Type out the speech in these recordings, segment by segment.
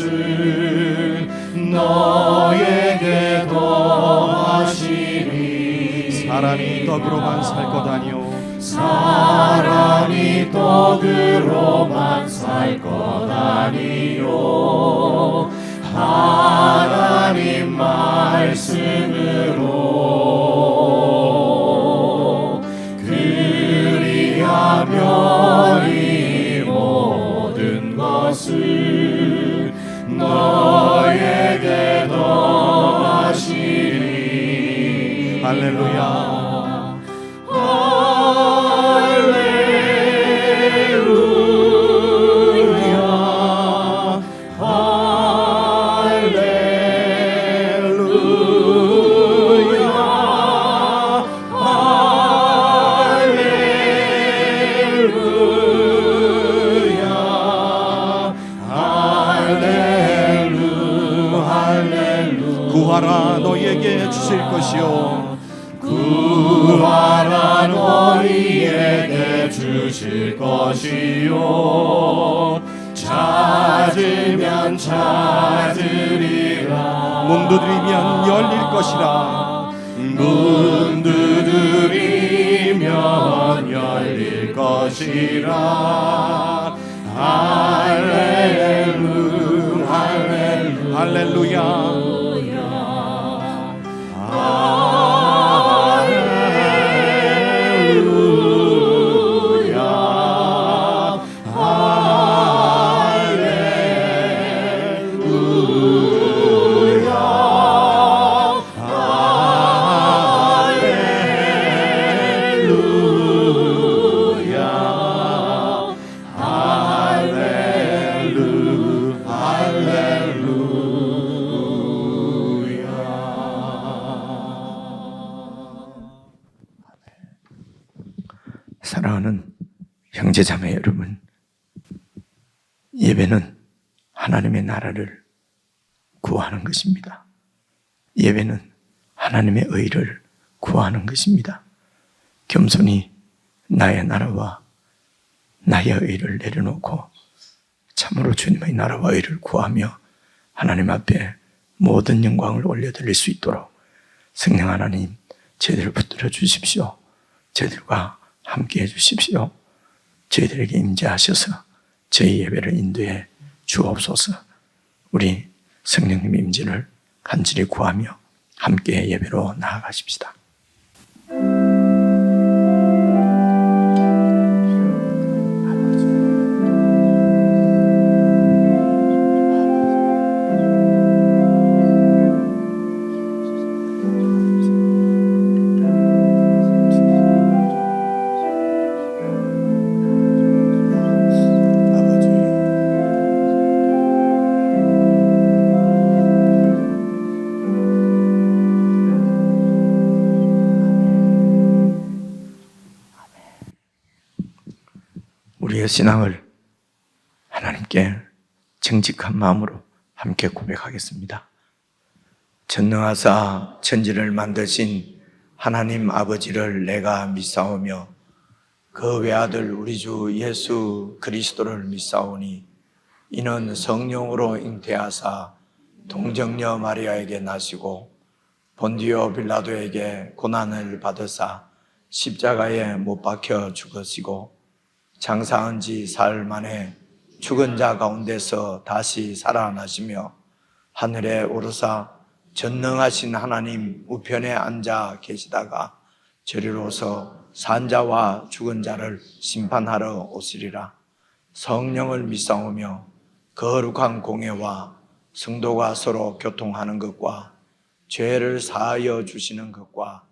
것은 너에게 더하시리. 사람이 떡으로만 살 것 아니요 사람이 떡으로만 살 것 아니요 하나님 말씀으로 그리하며 이 모든 것을 너에게 더하시리. 할렐루야. 구하라 너희에게 주실 것이요 구하라 너희에게 주실 것이요 찾으면 찾으리라. 문 두드리면 열릴 것이라. 문 두드리면 열릴 것이라. 할렐루야 할렐루야 할렐루야. 사랑하는 형제자매 여러분, 예배는 하나님의 나라를 구하는 것입니다. 예배는 하나님의 의를 구하는 것입니다. 겸손히 나의 나라와 나의 의를 내려놓고 참으로 주님의 나라와 의를 구하며 하나님 앞에 모든 영광을 올려드릴 수 있도록 성령 하나님 저희들을 붙들어 주십시오. 저희들과 함께 해주십시오. 저희들에게 임재하셔서 저희 예배를 인도해 주옵소서. 우리 성령님 임재를 간절히 구하며 함께 예배로 나아가십시다. 우리의 신앙을 하나님께 정직한 마음으로 함께 고백하겠습니다. 전능하사 천지를 만드신 하나님 아버지를 내가 믿사오며 그 외아들 우리 주 예수 그리스도를 믿사오니 이는 성령으로 잉태하사 동정녀 마리아에게 나시고 본디오 빌라도에게 고난을 받으사 십자가에 못 박혀 죽으시고 장사한 지 사흘 만에 죽은 자 가운데서 다시 살아나시며 하늘에 오르사 전능하신 하나님 우편에 앉아 계시다가 저리로서 산자와 죽은 자를 심판하러 오시리라. 성령을 믿사오며 거룩한 공예와 성도가 서로 교통하는 것과 죄를 사하여 주시는 것과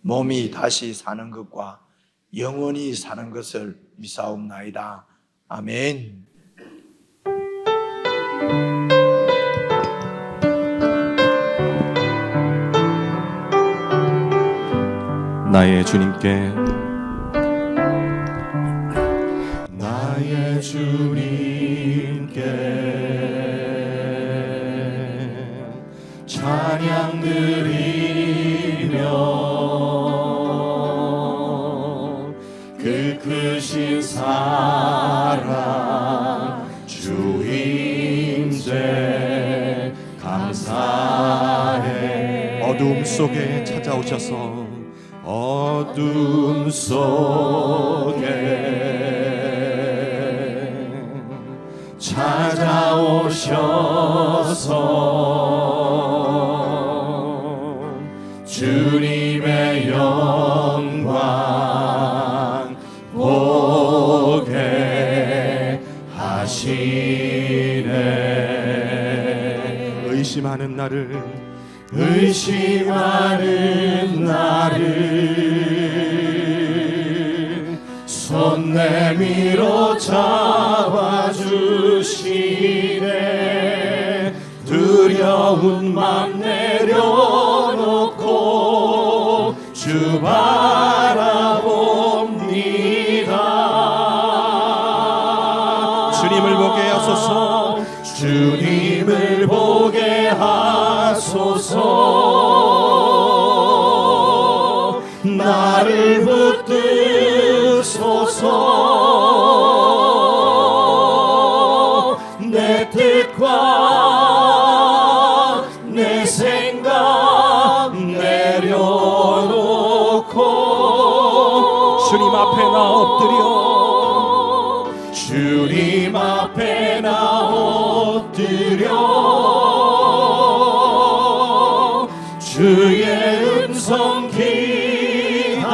몸이 다시 사는 것과 영원히 사는 것을 믿사옵나이다. 아멘. 나의 주님께 나의 주님께 찬양 드리며 그 크신 사랑 주 임재 감사해. 어둠 속에 찾아오셔서 어둠 속에 찾아오셔서 주님의 영광 보게 하시네. 의심하는 나를 의심하는 나를 손 내밀어 잡아주시네. 두려운 맘 내려놓고 주 바라봅니다. 주님을 보게 하소서. 주님을 보게 하소서. 나를 붙드소서. 내 뜻과 내 생각 내려놓고 주님 앞에 나 엎드려 주님 앞에 나 엎드려 주의 음성 기다리니.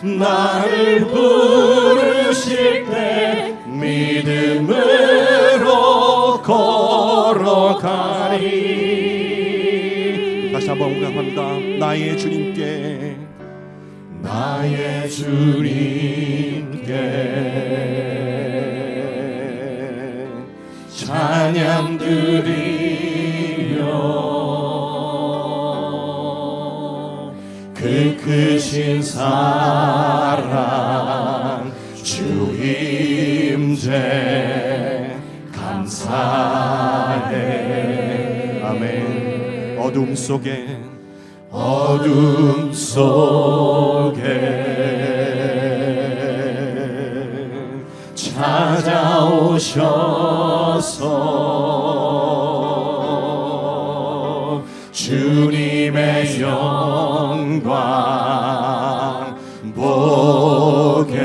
나를 부르실 때 믿음으로 걸어가리. 다시 한번 웅장합니다. 나의 주님께 나의 주님께 찬양 드리며 그 크신 사랑 주 임재 감사해. 아멘. 어둠 속에 어둠 속에 찾아오셔서 주님의 영광 보게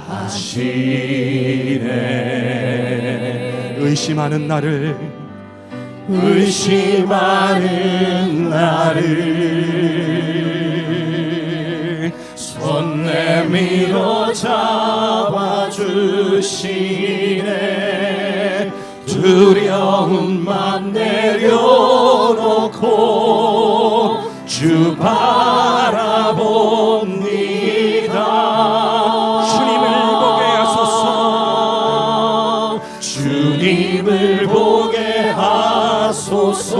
하시네. 의심하는 나를 의심하는 나를 손 내밀어 잡아주시네. 두려운 맘 내려놓고 주 바라봅니다. 주님을 보게 하소서. 주님을 보게 하소서.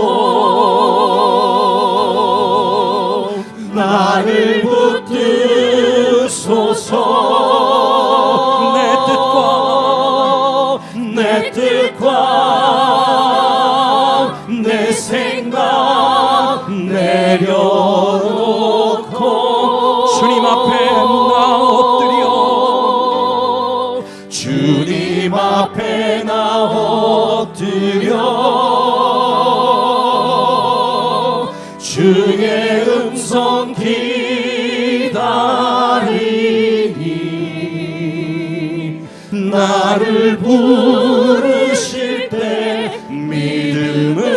나를 붙드소서. 내 뜻과 내 생각 내려놓고 주님 앞에 나 엎드려 주님 앞에 나 엎드려 주의 음성 기다리니. 나를 부르실 때 믿음으로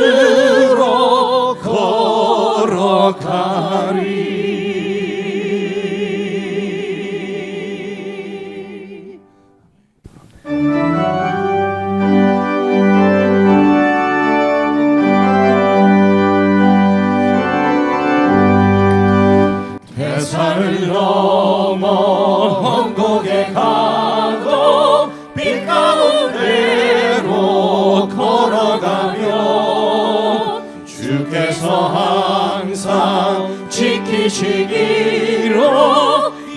걸어가리. 대산을 넘어 언곡에 가고 빛 가운데로 걸어가며 주께서 항상 지키시기로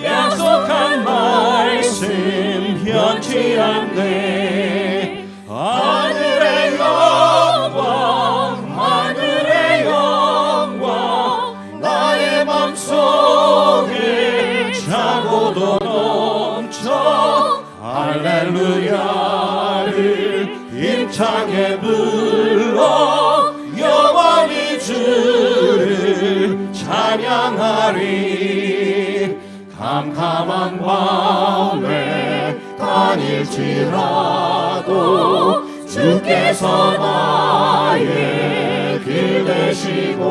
약속한 말씀 변치 않네. 하늘의 영광 하늘의 영광 나의 맘속에 차고도 넘쳐 할렐루야 힘차게 불러 영원히 주를 찬양하리. 캄캄한 밤에 다닐지라도 주께서 나의 길 되시고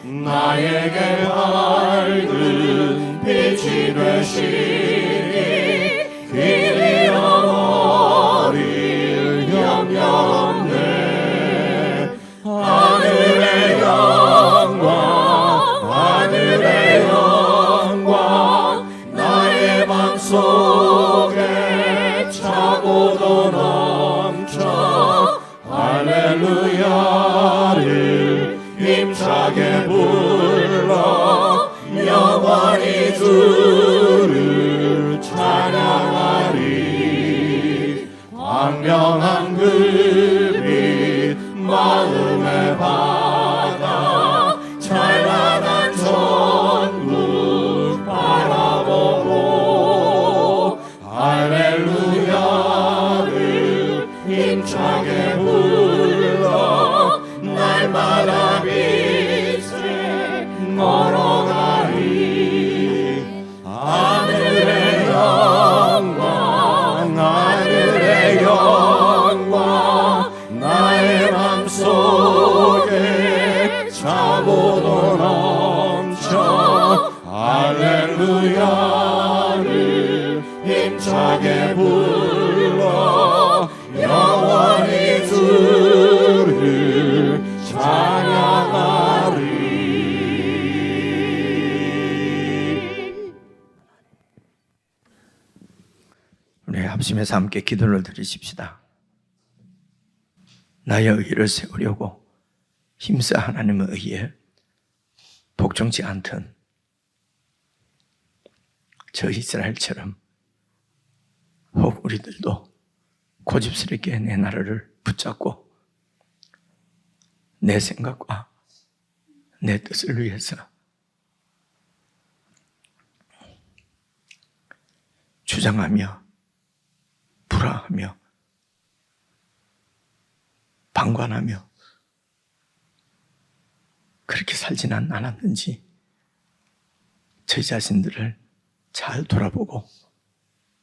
나에게 밝은 빛이 되시니 길이 영원히 영영네. 하늘의 영광 하늘의 영광 나의 맘속에 차고도 넘쳐 할렐루야를 힘차게 불러 영원히 주를 찬양하리. 광명한 그 빛 마음의 바다 찬란한 천국 바라보고 할렐루야를 힘차게 불러 날마다 빛에 걸어가리. 하늘의 영광 하늘의 영광 나의 맘속에 차고도 넘쳐 할렐루야를 힘차게 불러 영원히 주를 찬양하리. 우리 합심해서 함께 기도를 드리십시다. 나의 의를 세우려고 힘써 하나님의 의에 복종치 않던 저 이스라엘처럼 혹 우리들도 고집스럽게 내 나라를 붙잡고 내 생각과 내 뜻을 위해서 주장하며 불화하며 방관하며 그렇게 살지는 않았는지 저희 자신들을 잘 돌아보고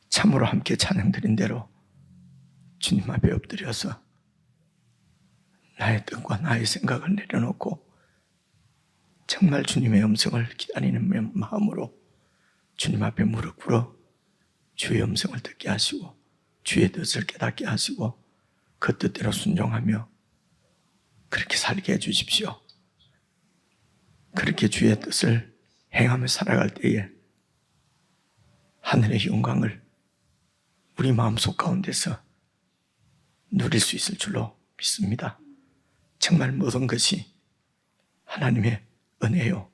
참으로 함께 찬양드린 대로 주님 앞에 엎드려서 나의 뜻과 나의 생각을 내려놓고 정말 주님의 음성을 기다리는 마음으로 주님 앞에 무릎 꿇어 주의 음성을 듣게 하시고 주의 뜻을 깨닫게 하시고 그 뜻대로 순종하며 그렇게 살게 해주십시오. 그렇게 주의 뜻을 행하며 살아갈 때에 하늘의 영광을 우리 마음속 가운데서 누릴 수 있을 줄로 믿습니다. 정말 모든 것이 하나님의 은혜요.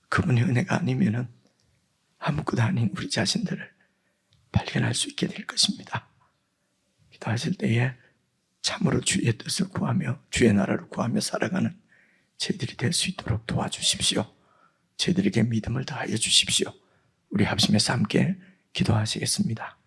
그분의 은혜가 아니면은 아무것도 아닌 우리 자신들을 발견할 수 있게 될 것입니다. 기도하실 때에 참으로 주의 뜻을 구하며 주의 나라를 구하며 살아가는 저희들이 될 수 있도록 도와주십시오. 저희들에게 믿음을 다하여 주십시오. 우리 합심해서 함께 기도하시겠습니다.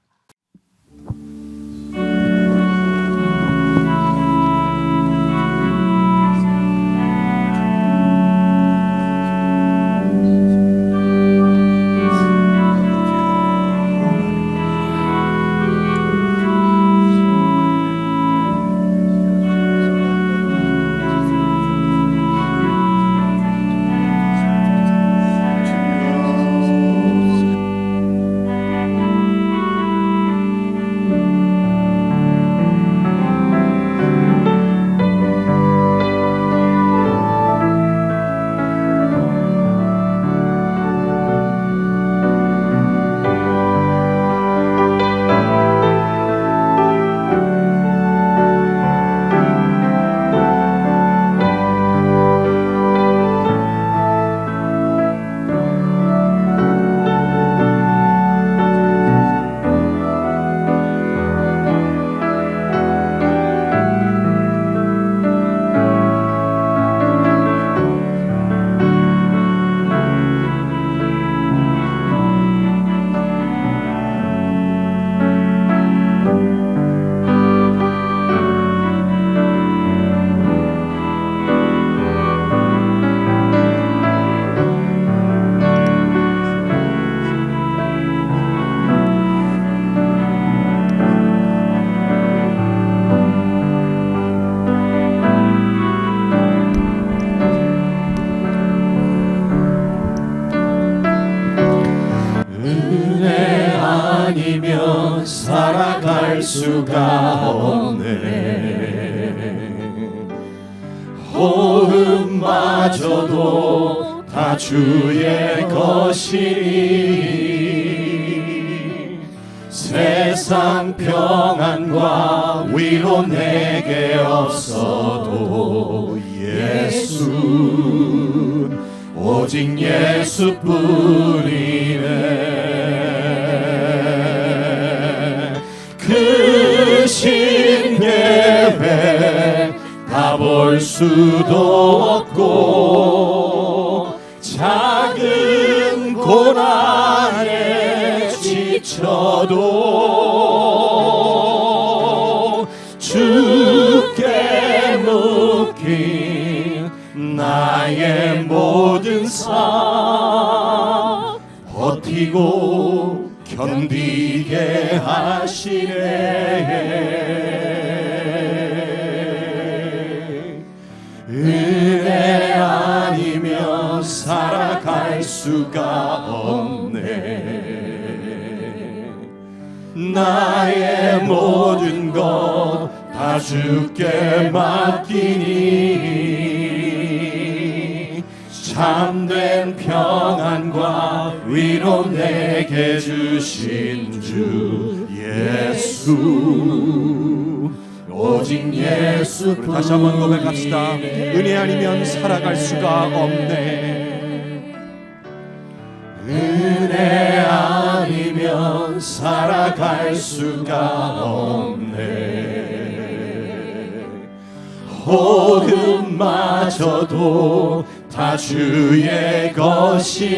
살아갈 수가 없네. 호흡마저도 다 주의 것이니 세상 평안과 위로 내게 없어도 예수 오직 예수뿐이네. 그 신계획 다 볼 수도 없고 작은 고난에 지쳐도 주께 묶인 나의 모든 삶 버티고 견디게 하시네. 은혜 아니면 살아갈 수가 없네. 나의 모든 것 다 주께 맡기니 참된 평안과 위로 내게 주신 주 예수 오직 예수뿐. 다시 한번 고백합시다. 은혜 아니면 살아갈 수가 없네. 은혜 아니면 살아갈 수가 없네. 호흡마저도 다 주의 것이니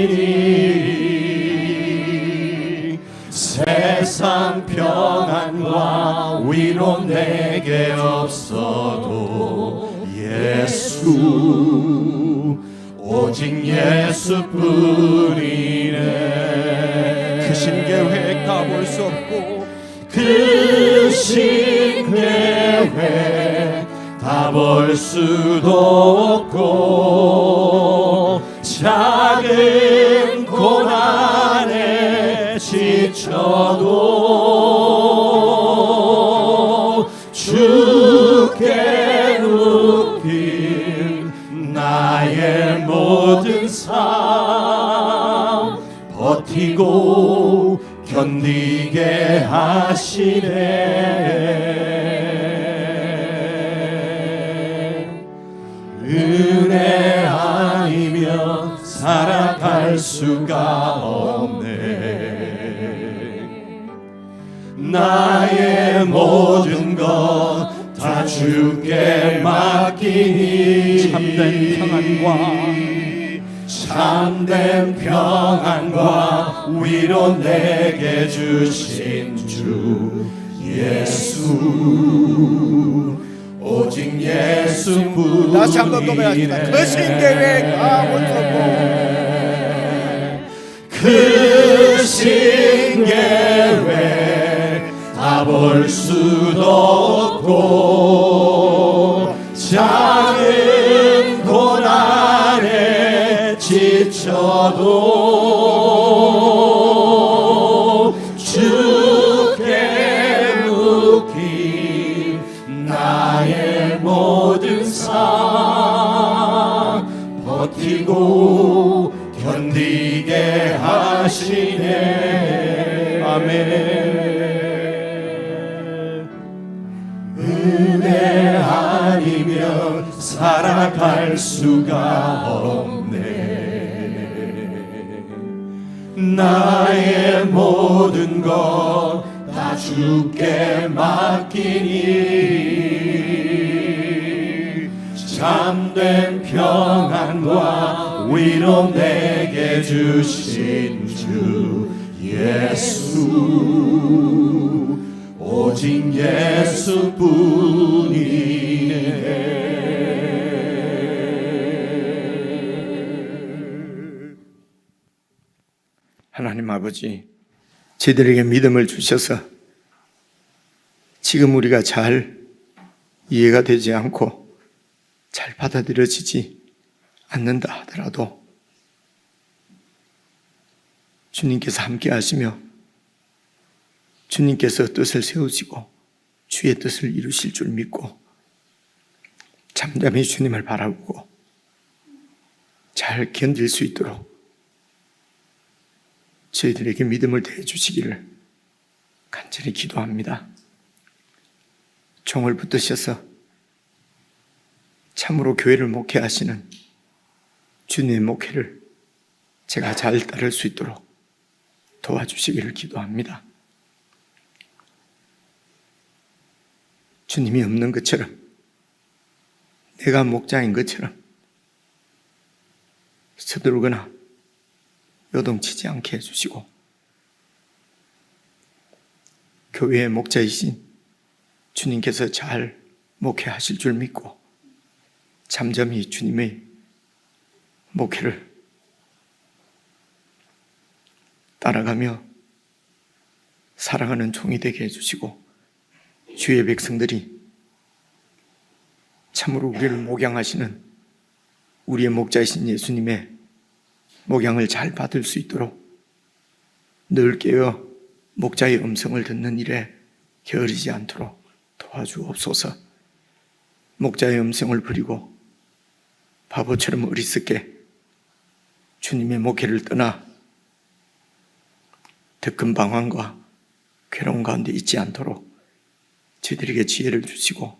세상 평안과 위로 내게 없어도 예수 오직 예수뿐이네. 그 신계획 다 볼 수 없고 그 신계획 다 볼 수도 없고 작은 고난에 지쳐도 주께 묶인 나의 모든 삶 버티고 견디게 하시네. 은혜 아니면 살아갈 수가 없네. 나의 모든 것 다 주께 맡기니 참된 평안과 위로 내게 주신 주 예수 오직 예수뿐이네. 다시 한번 고백합시다. 그 신계획 다 볼 수 없고 그 신계획 다 볼 수도 없고 작은 고난에 지쳐도 주께 묶인 나의 모든 삶 버티고 견디게 하시네. 아멘. 은혜 아니면 살아갈 수가 없네. 나의 모든 것 다 주께 맡기니 참된 평안과 위로 내게 주신 주 예수 오직 예수뿐이네. 하나님 아버지, 저희들에게 믿음을 주셔서 지금 우리가 잘 이해가 되지 않고 잘 받아들여지지 않는다 하더라도 주님께서 함께 하시며 주님께서 뜻을 세우시고 주의 뜻을 이루실 줄 믿고 잠잠히 주님을 바라보고 잘 견딜 수 있도록 저희들에게 믿음을 더해 주시기를 간절히 기도합니다. 종을 붙드셔서 참으로 교회를 목회하시는 주님의 목회를 제가 잘 따를 수 있도록 도와주시기를 기도합니다. 주님이 없는 것처럼, 내가 목자인 것처럼 서두르거나 요동치지 않게 해주시고, 교회의 목자이신 주님께서 잘 목회하실 줄 믿고 잠잠히 주님의 목회를 따라가며 살아가는 종이 되게 해주시고, 주의 백성들이 참으로 우리를 목양하시는 우리의 목자이신 예수님의 목양을 잘 받을 수 있도록 늘 깨어 목자의 음성을 듣는 일에 게으르지 않도록 도와주옵소서. 목자의 음성을 버리고 바보처럼 어리석게 주님의 목회를 떠나 더 큰 방황과 괴로움 가운데 있지 않도록 저희들에게 지혜를 주시고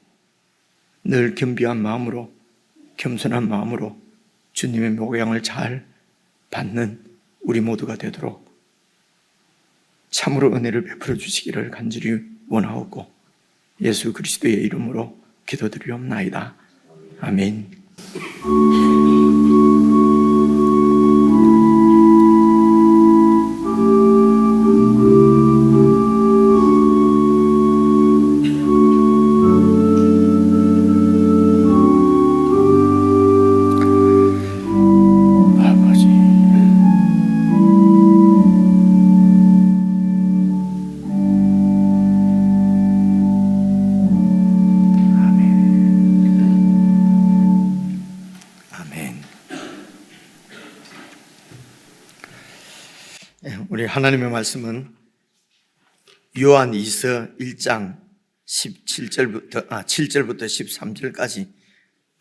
늘 겸비한 마음으로, 겸손한 마음으로 주님의 목양을 잘 받는 우리 모두가 되도록 참으로 은혜를 베풀어 주시기를 간절히 원하옵고 예수 그리스도의 이름으로 기도드리옵나이다. 아멘. 우리 하나님의 말씀은 요한 2서 1장 7절부터 13절까지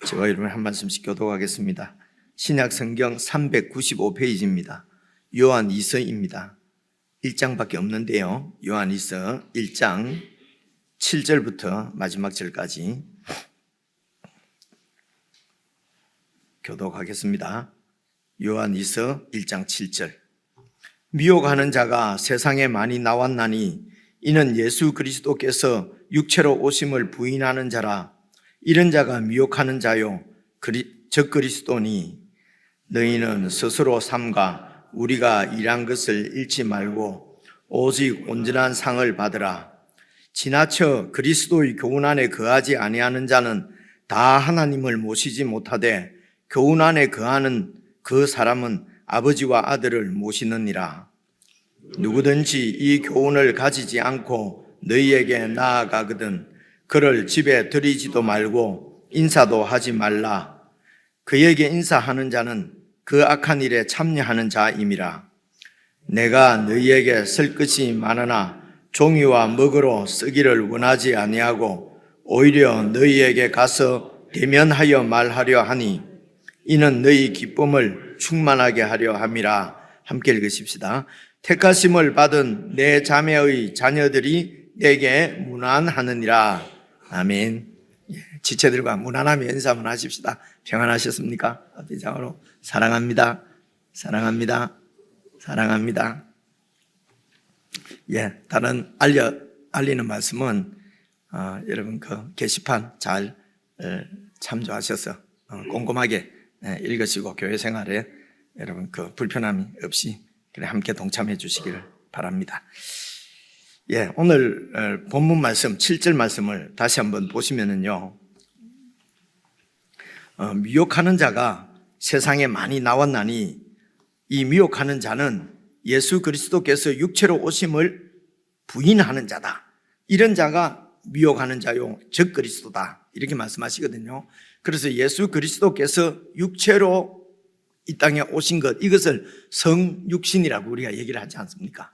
제가 여러분 한 말씀씩 교독하겠습니다. 신약 성경 395페이지입니다. 요한 2서입니다. 1장밖에 없는데요. 요한 2서 1장 7절부터 마지막 절까지 교독하겠습니다. 요한 2서 1장 7절. 미혹하는 자가 세상에 많이 나왔나니 이는 예수 그리스도께서 육체로 오심을 부인하는 자라. 이런 자가 미혹하는 자요 적 그리스도니 너희는 스스로 삼가 우리가 일한 것을 잃지 말고 오직 온전한 상을 받으라. 지나쳐 그리스도의 교훈 안에 거하지 아니하는 자는 다 하나님을 모시지 못하되 교훈 안에 거하는 그 사람은 아버지와 아들을 모시느니라. 누구든지 이 교훈을 가지지 않고 너희에게 나아가거든 그를 집에 들이지도 말고 인사도 하지 말라. 그에게 인사하는 자는 그 악한 일에 참여하는 자임이라. 내가 너희에게 쓸 것이 많으나 종이와 먹으로 쓰기를 원하지 아니하고 오히려 너희에게 가서 대면하여 말하려 하니 이는 너희 기쁨을 충만하게 하려 함이라. 함께 읽으십시다. 택하심을 받은 내 자매의 자녀들이 내게 문안하느니라. 아멘. 지체들과 문안하며 인사 한번 하십시다. 평안하셨습니까? 앞뒤장으로 사랑합니다. 사랑합니다. 사랑합니다. 다른 알리는 말씀은 여러분 그 게시판 잘 참조하셔서 꼼꼼하게 읽으시고 교회 생활에 여러분 그 불편함이 없이 함께 동참해 주시기를 바랍니다. 오늘 본문 말씀 7절 말씀을 다시 한번 보시면은요, 미혹하는 자가 세상에 많이 나왔나니 이 미혹하는 자는 예수 그리스도께서 육체로 오심을 부인하는 자다. 이런 자가 미혹하는 자요 적 그리스도다. 이렇게 말씀하시거든요. 그래서 예수 그리스도께서 육체로 이 땅에 오신 것, 이것을 성육신이라고 우리가 얘기를 하지 않습니까?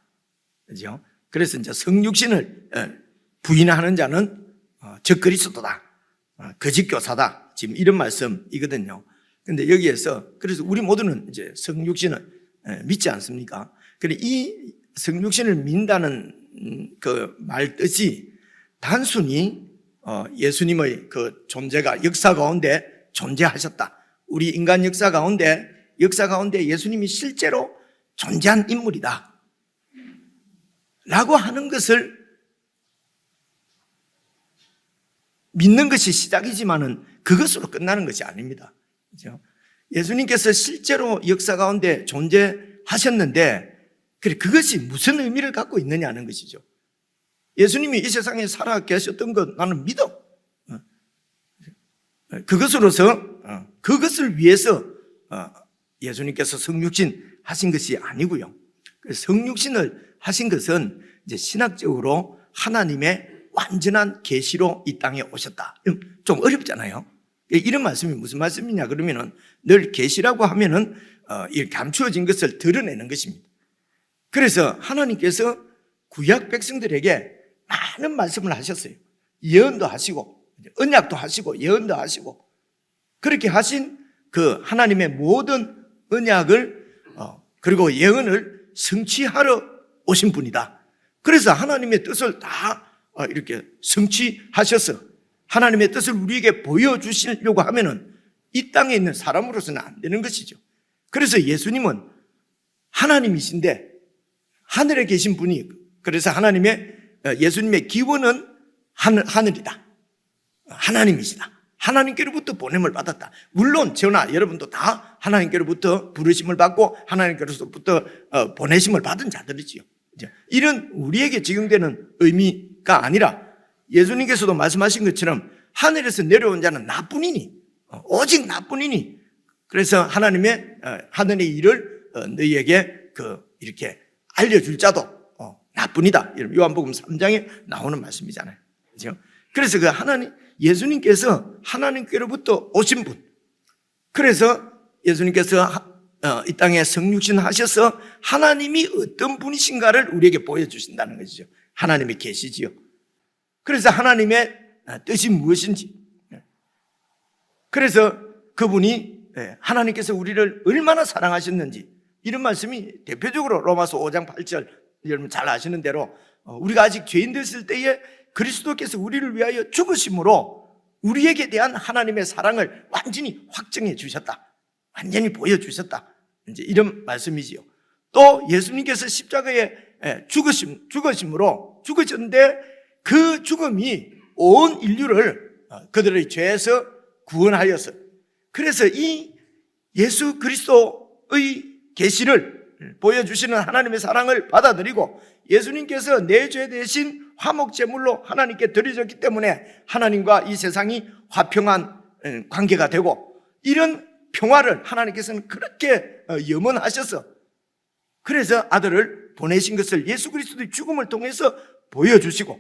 그죠? 그래서 이제 성육신을 부인하는 자는 적그리스도다, 거짓 교사다, 지금 이런 말씀이거든요. 근데 여기에서 그래서 우리 모두는 이제 성육신을 믿지 않습니까? 그래 이 성육신을 믿는다는 그 말 뜻이 단순히 예수님의 그 존재가 역사 가운데 존재하셨다. 우리 인간 역사 가운데 예수님이 실제로 존재한 인물이다 라고 하는 것을 믿는 것이 시작이지만은 그것으로 끝나는 것이 아닙니다. 그렇죠? 예수님께서 실제로 역사 가운데 존재하셨는데 그것이 무슨 의미를 갖고 있느냐는 것이죠. 예수님이 이 세상에 살아 계셨던 것 나는 믿어. 그것을 위해서 예수님께서 성육신 하신 것이 아니고요. 성육신을 하신 것은 이제 신학적으로 하나님의 완전한 계시로 이 땅에 오셨다. 좀 어렵잖아요. 이런 말씀이 무슨 말씀이냐 그러면은 늘 계시라고 하면은 이렇게 감추어진 것을 드러내는 것입니다. 그래서 하나님께서 구약 백성들에게 많은 말씀을 하셨어요. 예언도 하시고 언약도 하시고 예언도 하시고 그렇게 하신 그 하나님의 모든 언약을 그리고 예언을 성취하러 오신 분이다. 그래서 하나님의 뜻을 다 이렇게 성취하셔서 하나님의 뜻을 우리에게 보여주시려고 하면은 이 땅에 있는 사람으로서는 안 되는 것이죠. 그래서 예수님은 하나님이신데 하늘에 계신 분이, 그래서 예수님의 기원은 하늘이다. 하나님이시다. 하나님께로부터 보냄을 받았다. 물론 저나 여러분도 다 하나님께로부터 부르심을 받고 하나님께로부터 보내심을 받은 자들이지요. 이런 우리에게 적용되는 의미가 아니라 예수님께서도 말씀하신 것처럼 하늘에서 내려온 자는 나뿐이니, 오직 나뿐이니, 그래서 하나님의 하늘의 일을 너희에게 이렇게 알려줄 자도 나뿐이다. 요한복음 3장에 나오는 말씀이잖아요. 그렇죠? 그래서 예수님께서 하나님께로부터 오신 분. 그래서 예수님께서 이 땅에 성육신 하셔서 하나님이 어떤 분이신가를 우리에게 보여주신다는 것이죠. 하나님의 계시지요. 그래서 하나님의 뜻이 무엇인지. 그래서 그분이 하나님께서 우리를 얼마나 사랑하셨는지 이런 말씀이 대표적으로 로마서 5장 8절 여러분 잘 아시는 대로 우리가 아직 죄인 됐을 때에 그리스도께서 우리를 위하여 죽으심으로 우리에게 대한 하나님의 사랑을 완전히 확정해 주셨다. 완전히 보여주셨다. 이제 이런 말씀이지요. 또 예수님께서 십자가에 죽으셨는데 그 죽음이 온 인류를 그들의 죄에서 구원하여서, 그래서 이 예수 그리스도의 계시를 보여주시는 하나님의 사랑을 받아들이고 예수님께서 내 죄 대신 화목제물로 하나님께 드려졌기 때문에 하나님과 이 세상이 화평한 관계가 되고, 이런 평화를 하나님께서는 그렇게 염원하셔서 그래서 아들을 보내신 것을 예수 그리스도의 죽음을 통해서 보여주시고,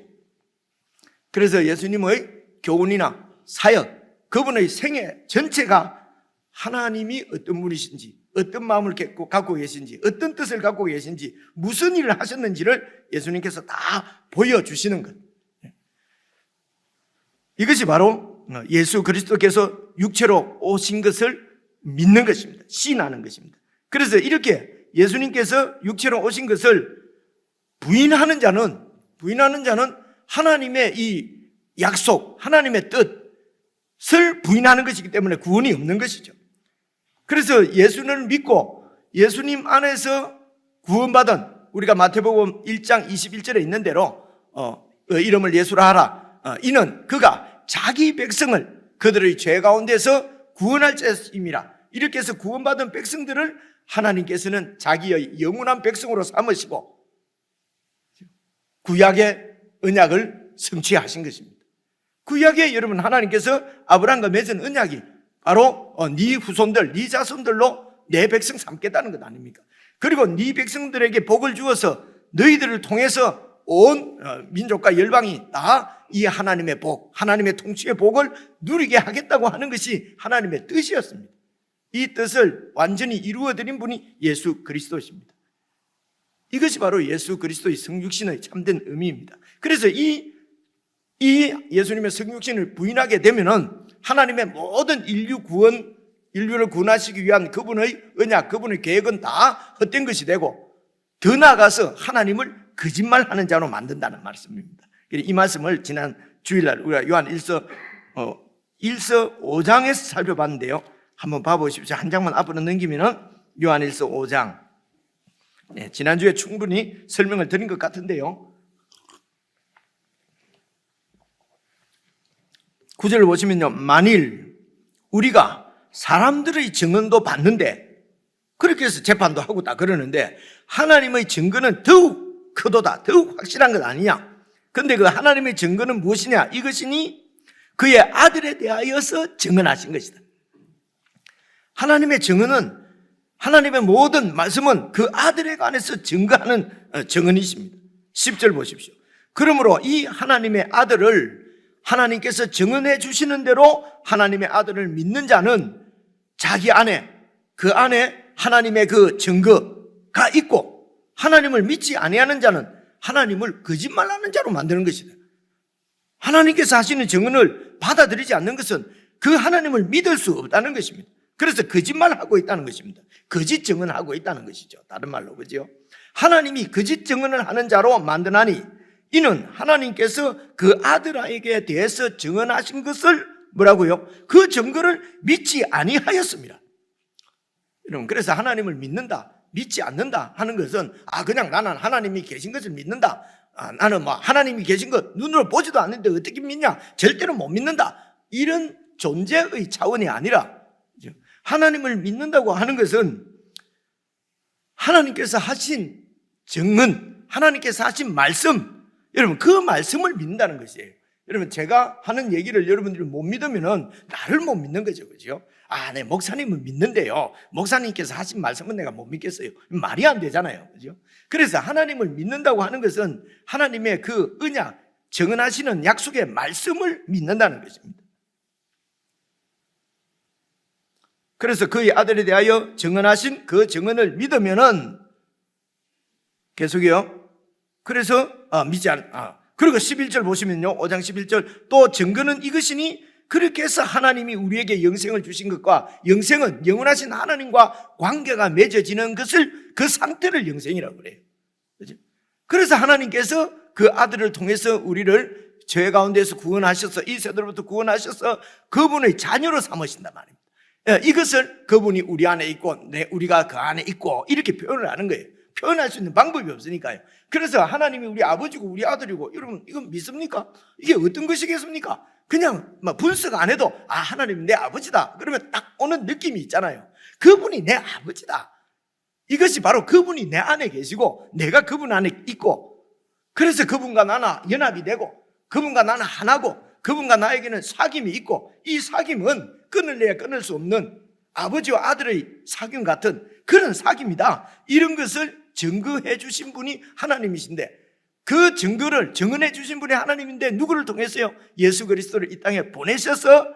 그래서 예수님의 교훈이나 사역, 그분의 생애 전체가 하나님이 어떤 분이신지, 어떤 마음을 갖고 계신지, 어떤 뜻을 갖고 계신지, 무슨 일을 하셨는지를 예수님께서 다 보여주시는 것. 이것이 바로 예수 그리스도께서 육체로 오신 것을 믿는 것입니다. 시인하는 것입니다. 그래서 이렇게 예수님께서 육체로 오신 것을 부인하는 자는 하나님의 이 약속, 하나님의 뜻을 부인하는 것이기 때문에 구원이 없는 것이죠. 그래서 예수를 믿고 예수님 안에서 구원받은, 우리가 마태복음 1장 21절에 있는 대로 이름을 예수라 하라. 이는 그가 자기 백성을 그들의 죄 가운데서 구원할 자임이라. 이렇게 해서 구원받은 백성들을 하나님께서는 자기의 영원한 백성으로 삼으시고 구약의 언약을 성취하신 것입니다. 구약에 여러분 하나님께서 아브라함과 맺은 언약이 바로 네 후손들, 네 자손들로 내 백성 삼겠다는 것 아닙니까? 그리고 네 백성들에게 복을 주어서 너희들을 통해서 온 민족과 열방이 다 이 하나님의 복, 하나님의 통치의 복을 누리게 하겠다고 하는 것이 하나님의 뜻이었습니다. 이 뜻을 완전히 이루어드린 분이 예수 그리스도십니다. 이것이 바로 예수 그리스도의 성육신의 참된 의미입니다. 그래서 이 예수님의 성육신을 부인하게 되면은 하나님의 모든 인류를 구원하시기 위한 그분의 언약, 그분의 계획은 다 헛된 것이 되고, 더 나아가서 하나님을 거짓말하는 자로 만든다는 말씀입니다. 이 말씀을 지난 주일날 우리가 요한 1서 5장에서 살펴봤는데요. 한번 봐보십시오. 한 장만 앞으로 넘기면은 요한 1서 5장. 네, 지난주에 충분히 설명을 드린 것 같은데요. 9절을 보시면요. 만일 우리가 사람들의 증언도 받는데, 그렇게 해서 재판도 하고 다 그러는데, 하나님의 증거는 더욱 크도다, 더욱 확실한 것 아니냐. 근데 그 하나님의 증거는 무엇이냐? 이것이니 그의 아들에 대하여서 증언하신 것이다. 하나님의 증언은, 하나님의 모든 말씀은 그 아들에 관해서 증거하는 증언이십니다. 10절 보십시오. 그러므로 이 하나님의 아들을 하나님께서 증언해 주시는 대로 하나님의 아들을 믿는 자는 자기 안에, 그 안에 하나님의 그 증거가 있고, 하나님을 믿지 아니하는 자는 하나님을 거짓말하는 자로 만드는 것이다. 하나님께서 하시는 증언을 받아들이지 않는 것은 그 하나님을 믿을 수 없다는 것입니다. 그래서 거짓말하고 있다는 것입니다. 거짓 증언하고 있다는 것이죠. 다른 말로, 그죠? 하나님이 거짓 증언을 하는 자로 만드나니 이는 하나님께서 그 아들에게 대해서 증언하신 것을 뭐라고요? 그 증거를 믿지 아니하였습니다. 여러분, 그래서 하나님을 믿는다, 믿지 않는다 하는 것은 그냥 나는 하나님이 계신 것을 믿는다, 나는 뭐 하나님이 계신 것 눈으로 보지도 않는데 어떻게 믿냐, 절대로 못 믿는다, 이런 존재의 차원이 아니라, 하나님을 믿는다고 하는 것은 하나님께서 하신 증언, 하나님께서 하신 말씀, 여러분 그 말씀을 믿는다는 것이에요. 여러분, 제가 하는 얘기를 여러분들이 못 믿으면은 나를 못 믿는 거죠, 그죠? 네, 목사님은 믿는데요, 목사님께서 하신 말씀은 내가 못 믿겠어요. 말이 안 되잖아요, 그죠? 그래서 하나님을 믿는다고 하는 것은 하나님의 그 언약, 증언하시는 약속의 말씀을 믿는다는 것입니다. 그래서 그의 아들에 대하여 증언하신 그 증언을 믿으면은, 계속해요. 그래서 믿지 않. 그리고 11절 보시면요, 5장 11절, 또 증거는 이것이니 그렇게 해서 하나님이 우리에게 영생을 주신 것과, 영생은 영원하신 하나님과 관계가 맺어지는 것을, 그 상태를 영생이라고 그래요. 그렇죠? 그래서 하나님께서 그 아들을 통해서 우리를 죄 가운데서 구원하셔서, 이 세대로부터 구원하셔서 그분의 자녀로 삼으신단 말입니다. 이것을 그분이 우리 안에 있고 우리가 그 안에 있고 이렇게 표현을 하는 거예요. 표현할 수 있는 방법이 없으니까요. 그래서 하나님이 우리 아버지고 우리 아들이고, 여러분 이건 믿습니까? 이게 어떤 것이겠습니까? 그냥 분석 안 해도 하나님이 내 아버지다 그러면 딱 오는 느낌이 있잖아요. 그분이 내 아버지다, 이것이 바로 그분이 내 안에 계시고 내가 그분 안에 있고, 그래서 그분과 나는 연합이 되고 그분과 나는 하나고 그분과 나에게는 사귐이 있고, 이 사귐은 끊을래야 끊을 수 없는 아버지와 아들의 사귐 같은 그런 사귐이다, 이런 것을 증거해 주신 분이 하나님이신데, 그 증거를 증언해 주신 분이 하나님인데 누구를 통해서요? 예수 그리스도를 이 땅에 보내셔서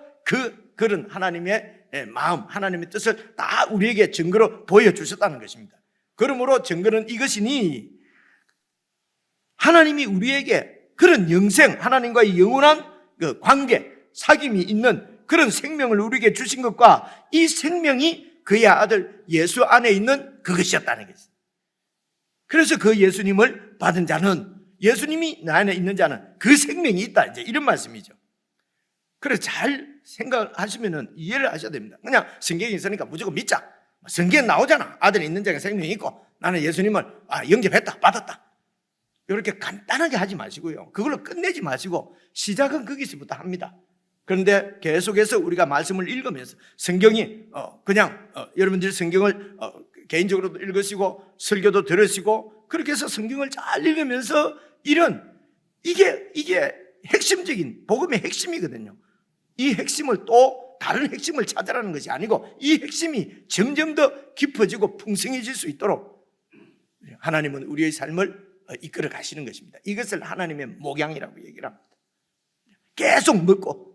그런 하나님의 마음, 하나님의 뜻을 다 우리에게 증거로 보여주셨다는 것입니다. 그러므로 증거는 이것이니 하나님이 우리에게 그런 영생, 하나님과의 영원한 그 관계, 사귐이 있는 그런 생명을 우리에게 주신 것과 이 생명이 그의 아들 예수 안에 있는 그것이었다는 것입니다. 그래서 그 예수님을 받은 자는, 예수님이 나 안에 있는 자는 그 생명이 있다, 이제 이런 말씀이죠. 그래서 잘 생각하시면 이해를 하셔야 됩니다. 그냥 성경이 있으니까 무조건 믿자, 성경에 나오잖아, 아들이 있는 자가 생명이 있고 나는 예수님을 영접했다, 받았다, 이렇게 간단하게 하지 마시고요, 그걸로 끝내지 마시고 시작은 거기서부터 합니다. 그런데 계속해서 우리가 말씀을 읽으면서 성경이 여러분들이 성경을 개인적으로도 읽으시고 설교도 들으시고 그렇게 해서 성경을 잘 읽으면서 이게 핵심적인 복음의 핵심이거든요. 이 핵심을 또 다른 핵심을 찾으라는 것이 아니고 이 핵심이 점점 더 깊어지고 풍성해질 수 있도록 하나님은 우리의 삶을 이끌어 가시는 것입니다. 이것을 하나님의 목양이라고 얘기를 합니다. 계속 묻고,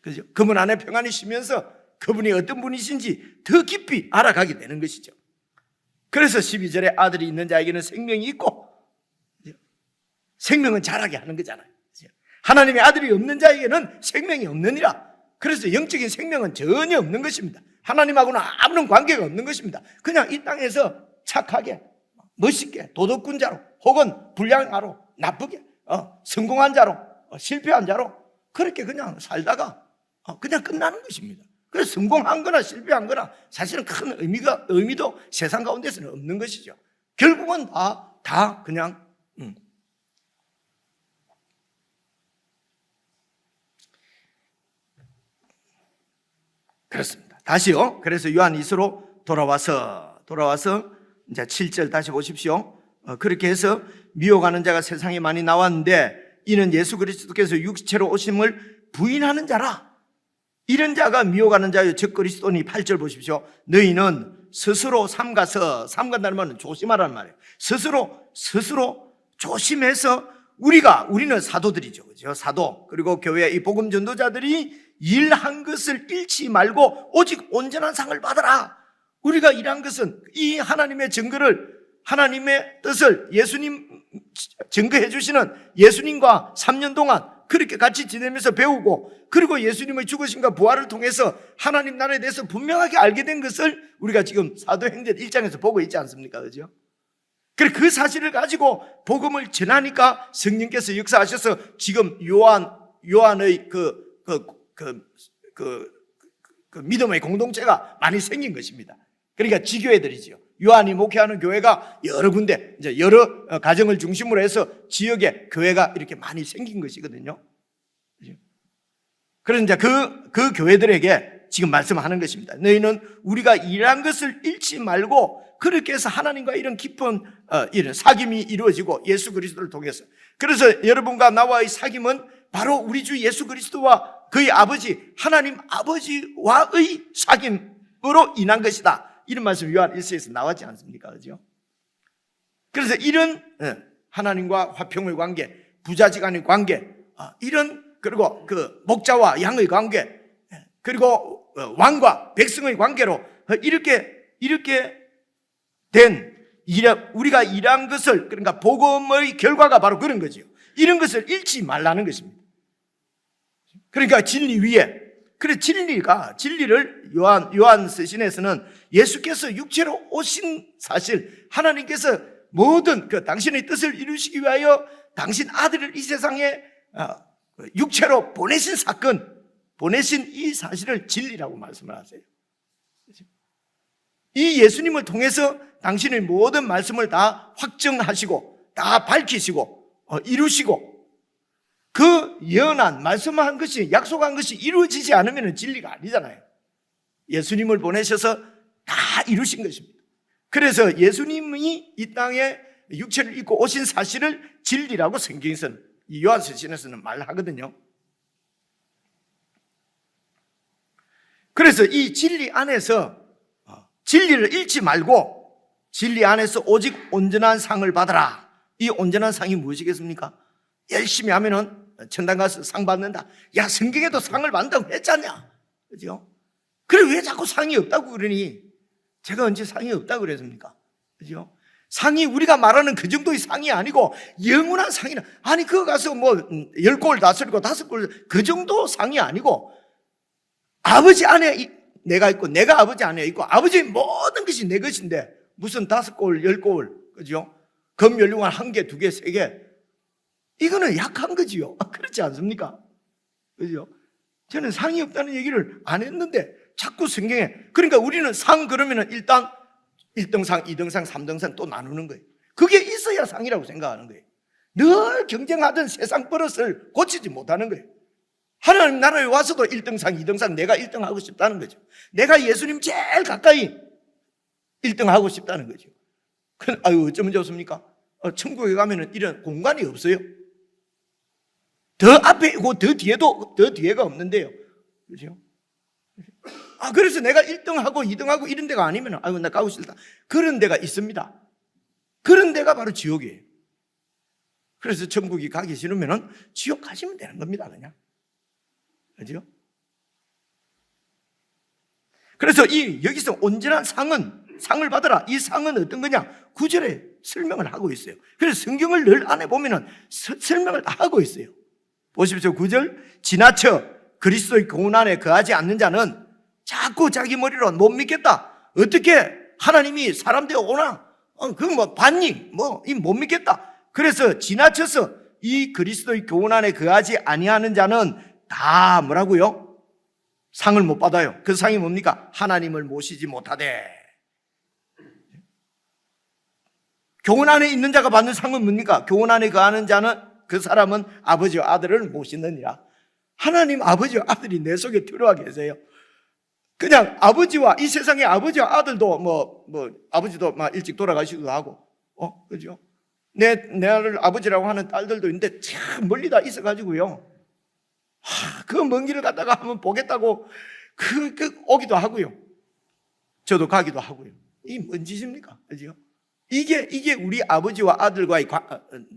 그죠? 그분 안에 평안이 쉬면서 그분이 어떤 분이신지 더 깊이 알아가게 되는 것이죠. 그래서 12절에 아들이 있는 자에게는 생명이 있고, 생명은 자라게 하는 거잖아요. 하나님의 아들이 없는 자에게는 생명이 없느니라. 그래서 영적인 생명은 전혀 없는 것입니다. 하나님하고는 아무런 관계가 없는 것입니다. 그냥 이 땅에서 착하게, 멋있게, 도덕군자로, 혹은 불량하로, 나쁘게, 성공한 자로, 실패한 자로 그렇게 그냥 살다가 그냥 끝나는 것입니다. 그래서 성공한 거나 실패한 거나 사실은 큰 의미도 세상 가운데서는 없는 것이죠. 결국은 다 그냥 그렇습니다. 다시요. 그래서 요한 2서로 돌아와서 이제 7절 다시 보십시오. 그렇게 해서 미혹하는 자가 세상에 많이 나왔는데 이는 예수 그리스도께서 육체로 오심을 부인하는 자라. 이런 자가 미혹하는 자요 즉 그리스도니. 8절 보십시오. 너희는 스스로 삼간다는 말은 조심하라는 말이에요. 스스로 조심해서 우리는 사도들이죠. 그죠? 사도. 그리고 교회 이 복음 전도자들이 일한 것을 잃지 말고 오직 온전한 상을 받아라. 우리가 일한 것은 이 하나님의 증거를, 하나님의 뜻을 예수님 증거해 주시는 예수님과 3년 동안 그렇게 같이 지내면서 배우고, 그리고 예수님의 죽으심과 부활을 통해서 하나님 나라에 대해서 분명하게 알게 된 것을 우리가 지금 사도행전 1장에서 보고 있지 않습니까? 그죠? 그래, 그 사실을 가지고 복음을 전하니까 성령께서 역사하셔서 지금 요한의 믿음의 공동체가 많이 생긴 것입니다. 그러니까 지교회들이죠. 요한이 목회하는 교회가 여러 군데, 이제 여러 가정을 중심으로 해서 지역에 교회가 이렇게 많이 생긴 것이거든요. 그래서 이제 그 교회들에게 지금 말씀하는 것입니다. 너희는 우리가 일한 것을 잃지 말고 그렇게 해서 하나님과 이런 깊은 이런 사귐이 이루어지고 예수 그리스도를 통해서. 그래서 여러분과 나와의 사귐은 바로 우리 주 예수 그리스도와 그의 아버지 하나님 아버지와의 사귐으로 인한 것이다. 이런 말씀 요한 1서에서 나왔지 않습니까? 그죠? 그래서 이런 하나님과 화평의 관계, 부자지간의 관계, 그리고 그 목자와 양의 관계, 그리고 왕과 백성의 관계로 이렇게 된 우리가 일한 것을, 그러니까 복음의 결과가 바로 그런 거죠. 이런 것을 잃지 말라는 것입니다. 그러니까 진리 위에, 그래 진리를 요한 서신에서는 예수께서 육체로 오신 사실, 하나님께서 모든 당신의 뜻을 이루시기 위하여 당신 아들을 이 세상에 육체로 보내신 사건, 보내신 이 사실을 진리라고 말씀을 하세요. 이 예수님을 통해서 당신의 모든 말씀을 다 확정하시고 다 밝히시고 이루시고, 그 예언한 말씀한 것이, 약속한 것이 이루어지지 않으면 진리가 아니잖아요. 예수님을 보내셔서 다 이루신 것입니다. 그래서 예수님이 이 땅에 육체를 입고 오신 사실을 진리라고 성경에서는, 이 요한서신에서는 말하거든요. 그래서 이 진리 안에서 진리를 잃지 말고 진리 안에서 오직 온전한 상을 받아라. 이 온전한 상이 무엇이겠습니까? 열심히 하면은 천당 가서 상 받는다. 야, 성경에도 상을 받는다고 했잖냐? 그죠? 그래, 왜 자꾸 상이 없다고 그러니? 제가 언제 상이 없다고 그랬습니까? 그죠? 상이 우리가 말하는 그 정도의 상이 아니고 영원한 상이라. 아니, 그거 가서 뭐 10골 다스리고 5골, 그 정도 상이 아니고, 아버지 안에 내가 있고 내가 아버지 안에 있고 아버지의 모든 것이 내 것인데 무슨 5골, 10골, 그죠? 금연료관 1개, 2개, 3개, 이거는 약한 거지요. 그렇지 않습니까? 그죠? 저는 상이 없다는 얘기를 안 했는데 자꾸 성경에, 그러니까 우리는 상 그러면은 일단 1등상, 2등상, 3등상 또 나누는 거예요. 그게 있어야 상이라고 생각하는 거예요. 늘 경쟁하던 세상 버릇을 고치지 못하는 거예요. 하나님 나라에 와서도 1등상, 2등상 내가 1등 하고 싶다는 거죠. 내가 예수님 제일 가까이 1등 하고 싶다는 거죠. 아유, 어쩌면 좋습니까? 천국에 가면은 이런 공간이 없어요. 더 앞에 있고 더 뒤에가 없는데요. 그죠? 그래서 내가 1등하고 2등하고 이런 데가 아니면, 아유, 나 가고 싫다. 그런 데가 있습니다. 그런 데가 바로 지옥이에요. 그래서 천국이 가기 싫으면은 지옥 가시면 되는 겁니다, 그냥. 그죠? 그래서 여기서 온전한 상은 상을 받아라. 이 상은 어떤 거냐? 9절에 설명을 하고 있어요. 그래서 성경을 늘 안에 보면은 설명을 다 하고 있어요. 보십시오. 9절. 지나쳐 그리스도의 교훈 안에 거하지 않는 자는 자꾸 자기 머리로 못 믿겠다. 어떻게 하나님이 사람 되어 오나? 그건 뭐 반ник, 못 믿겠다. 그래서 지나쳐서 이 그리스도의 교훈 안에 거하지 아니하는 자는 다 뭐라고요? 상을 못 받아요. 그 상이 뭡니까? 하나님을 모시지 못하되. 교훈 안에 있는 자가 받는 상은 뭡니까? 교훈 안에 거하는 자는, 그 사람은 아버지와 아들을 모시느니라. 하나님 아버지와 아들이 내 속에 들어와 계세요. 그냥 아버지와, 이 세상의 아버지와 아들도 아버지도 막 일찍 돌아가시기도 하고, 그죠? 내를 아버지라고 하는 딸들도 있는데 참 멀리 다 있어가지고요. 그 먼 길을 갔다가 한번 보겠다고 오기도 하고요. 저도 가기도 하고요. 이 뭔 짓입니까? 그죠? 이게 우리 아버지와 아들과의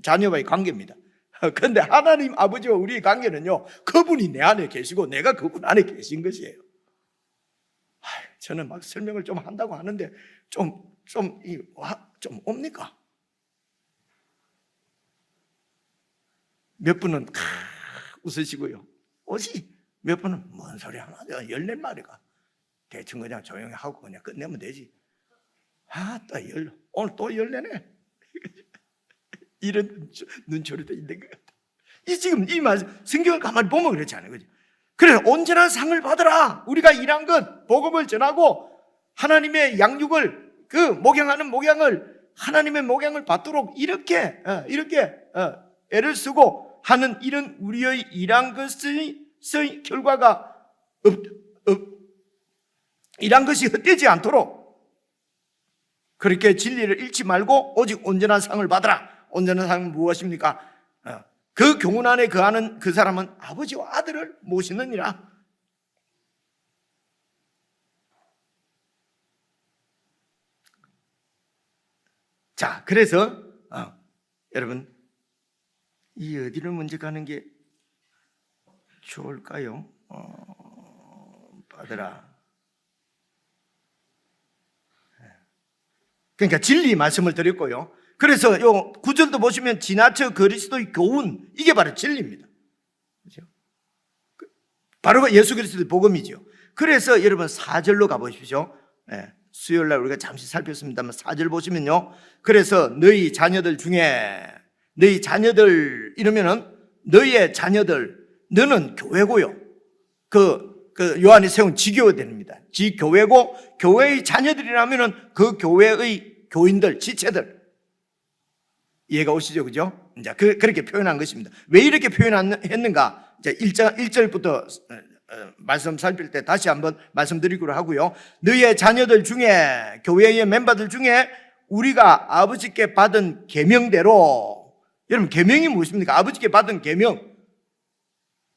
자녀와의 관계입니다. 그런데 하나님 아버지와 우리의 관계는요, 그분이 내 안에 계시고 내가 그분 안에 계신 것이에요. 저는 막 설명을 좀 한다고 하는데 좀 옵니까? 몇 분은 웃으시고요. 오지? 몇 분은 뭔 소리 하나? 14마리가 대충 그냥 조용히 하고 그냥 끝내면 되지. 오늘 또 14네. 이런 눈초리도 있는 것 같아. 지금 이 말, 성경을 가만히 보면 그렇지 않아요. 그죠? 그래서 온전한 상을 받으라. 우리가 일한 것, 복음을 전하고 하나님의 양육을, 목양하는 목양을, 하나님의 목양을 받도록 이렇게 애를 쓰고 하는 이런 우리의 일한 것의 결과가 일한 것이 헛되지 않도록 그렇게 진리를 잃지 말고 오직 온전한 상을 받으라. 온전한 상은 무엇입니까? 그 교훈 안에 거하는 그 사람은 아버지와 아들을 모시느니라. 자, 그래서 여러분, 이 어디를 먼저 가는 게 좋을까요? 받으라. 그러니까 진리 말씀을 드렸고요. 그래서 요 9절도 보시면 지나쳐 그리스도의 교훈, 이게 바로 진리입니다. 그렇죠? 바로 예수 그리스도의 복음이죠. 그래서 여러분 4절로 가보십시오. 수요일날 우리가 잠시 살폈습니다만 4절 보시면요. 그래서 너희 자녀들 중에, 너희 자녀들 이러면은 너희의 자녀들, 너는 교회고요. 그 요한이 세운 지교회입니다. 지교회고 교회의 자녀들이라면은 그 교회의 교인들, 지체들. 이해가 오시죠? 그죠? 이제 그렇게 표현한 것입니다. 왜 이렇게 표현했는가? 이제 1절부터 말씀 살필 때 다시 한번 말씀드리기로 하고요. 너희의 자녀들 중에, 교회의 멤버들 중에 우리가 아버지께 받은 계명대로, 여러분 계명이 무엇입니까? 아버지께 받은 계명.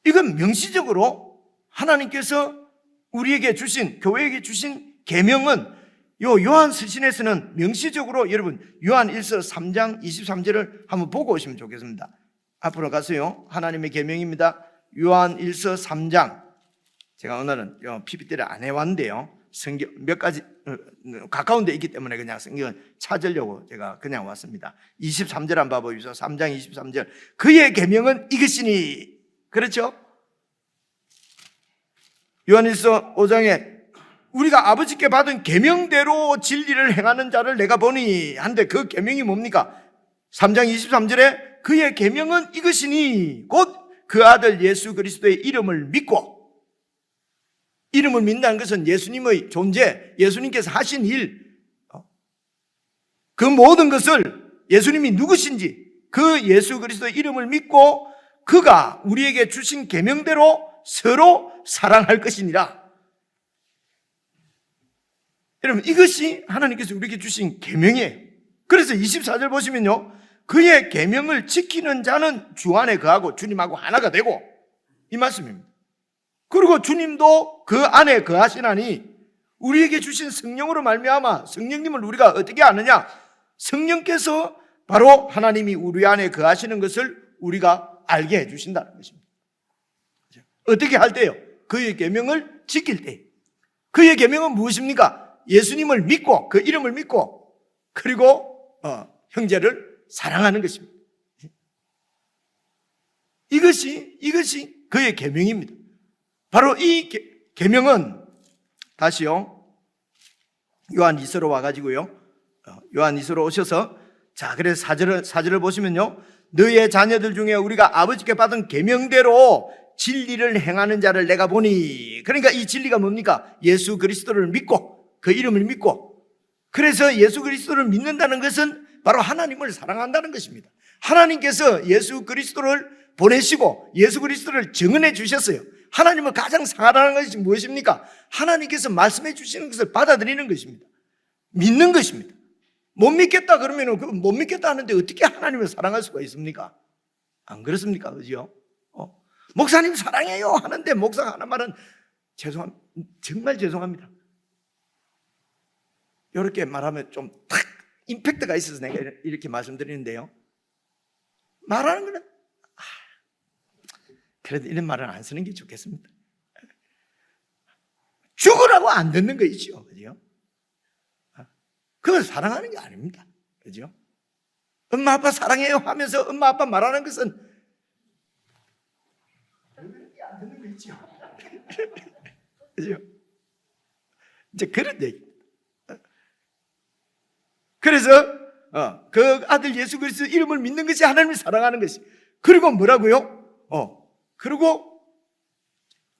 이건 명시적으로 하나님께서 우리에게 주신, 교회에게 주신 계명은 요한 서신에서는 명시적으로, 여러분 요한 1서 3장 23절을 한번 보고 오시면 좋겠습니다. 앞으로 가세요. 하나님의 계명입니다. 요한 1서 3장. 제가 오늘은 PPT를 안 해왔는데요, 성경 몇 가지 가까운 데 있기 때문에 그냥 성경을 찾으려고 제가 그냥 왔습니다. 23절 한번 봐보십시오. 3장 23절. 그의 계명은 이것이니. 그렇죠? 요한일서 5장에 우리가 아버지께 받은 계명대로 진리를 행하는 자를 내가 보니 한데, 그 계명이 뭡니까? 3장 23절에 그의 계명은 이것이니 곧 그 아들 예수 그리스도의 이름을 믿고, 이름을 믿는다는 것은 예수님의 존재, 예수님께서 하신 일, 그 모든 것을, 예수님이 누구신지 그 예수 그리스도의 이름을 믿고 그가 우리에게 주신 계명대로 서로 사랑할 것이니라. 여러분, 이것이 하나님께서 우리에게 주신 계명이에요. 그래서 24절 보시면요, 그의 계명을 지키는 자는 주 안에 거하고 주님하고 하나가 되고, 이 말씀입니다. 그리고 주님도 그 안에 거하시나니 우리에게 주신 성령으로 말미암아, 성령님을 우리가 어떻게 아느냐? 성령께서 바로 하나님이 우리 안에 거하시는 것을 우리가 알게 해주신다는 것입니다. 어떻게 할 때요? 그의 계명을 지킬 때. 그의 계명은 무엇입니까? 예수님을 믿고 그 이름을 믿고 그리고 형제를 사랑하는 것입니다. 이것이 그의 계명입니다. 바로 이 계명은 다시요 요한 2서로 와가지고요 요한 2서로 오셔서 자 그래서 4절을 보시면요 너의 자녀들 중에 우리가 아버지께 받은 계명대로 진리를 행하는 자를 내가 보니 그러니까 이 진리가 뭡니까? 예수 그리스도를 믿고 그 이름을 믿고 그래서 예수 그리스도를 믿는다는 것은 바로 하나님을 사랑한다는 것입니다. 하나님께서 예수 그리스도를 보내시고 예수 그리스도를 증언해 주셨어요. 하나님을 가장 사랑하는 것이 무엇입니까? 하나님께서 말씀해 주시는 것을 받아들이는 것입니다. 믿는 것입니다. 못 믿겠다 그러면 못 믿겠다 하는데 어떻게 하나님을 사랑할 수가 있습니까? 안 그렇습니까? 그죠? 목사님 사랑해요 하는데 목사가 하는 말은 정말 죄송합니다. 이렇게 말하면 좀 탁 임팩트가 있어서 내가 이렇게 말씀드리는데요. 말하는 거는 그래도 이런 말은 안 쓰는 게 좋겠습니다. 죽으라고 안 듣는 거 있죠. 그죠? 그건 사랑하는 게 아닙니다. 그죠? 엄마 아빠 사랑해요 하면서 엄마 아빠 말하는 것은 안 듣는 거 있죠. 그죠? 이제 그런 얘기. 그래서 그 아들 예수 그리스도 이름을 믿는 것이 하나님을 사랑하는 것이. 그리고 뭐라고요? 그리고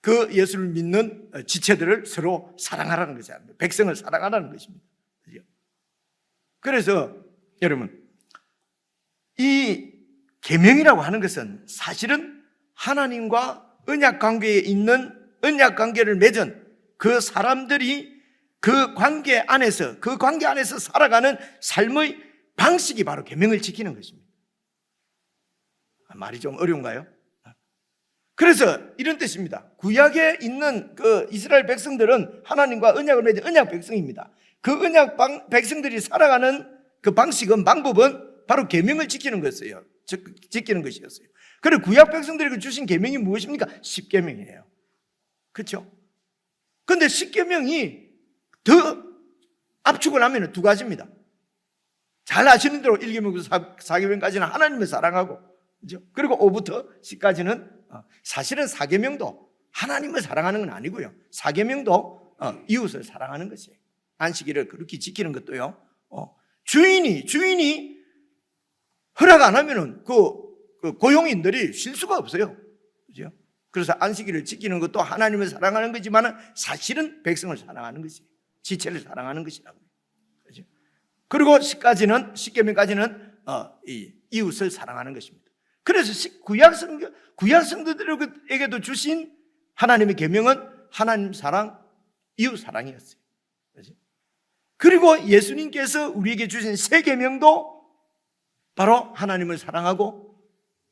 그 예수를 믿는 지체들을 서로 사랑하라는 것이야. 백성을 사랑하라는 것입니다. 그래서 여러분 이 계명이라고 하는 것은 사실은 하나님과 언약 관계에 있는 언약 관계를 맺은 그 사람들이 그 관계 안에서 살아가는 삶의 방식이 바로 계명을 지키는 것입니다. 말이 좀 어려운가요? 그래서 이런 뜻입니다. 구약에 있는 그 이스라엘 백성들은 하나님과 언약을 맺은 언약 백성입니다. 그 언약 백성들이 살아가는 그 방법은 바로 계명을 지키는 것이었어요. 그리고 구약 백성들에게 주신 계명이 무엇입니까? 십계명이에요. 그렇죠? 그런데 십계명이 더 압축을 하면 두 가지입니다. 잘 아시는 대로 1계명부터 4계명까지는 하나님을 사랑하고, 그렇죠? 그리고 5부터 10까지는 사실은 4계명도 하나님을 사랑하는 건 아니고요. 4계명도 이웃을 사랑하는 것이에요. 안식일을 그렇게 지키는 것도요. 주인이 허락 안 하면은 그 고용인들이 쉴 수가 없어요. 그죠? 그래서 안식일을 지키는 것도 하나님을 사랑하는 거지만 사실은 백성을 사랑하는 것이에요. 지체를 사랑하는 것이라고. 그죠? 그리고 10계명까지는 이웃을 사랑하는 것입니다. 그래서 구약 성도들에게도 주신 하나님의 계명은 하나님 사랑, 이웃 사랑이었어요. 그죠? 그리고 예수님께서 우리에게 주신 새 계명도 바로 하나님을 사랑하고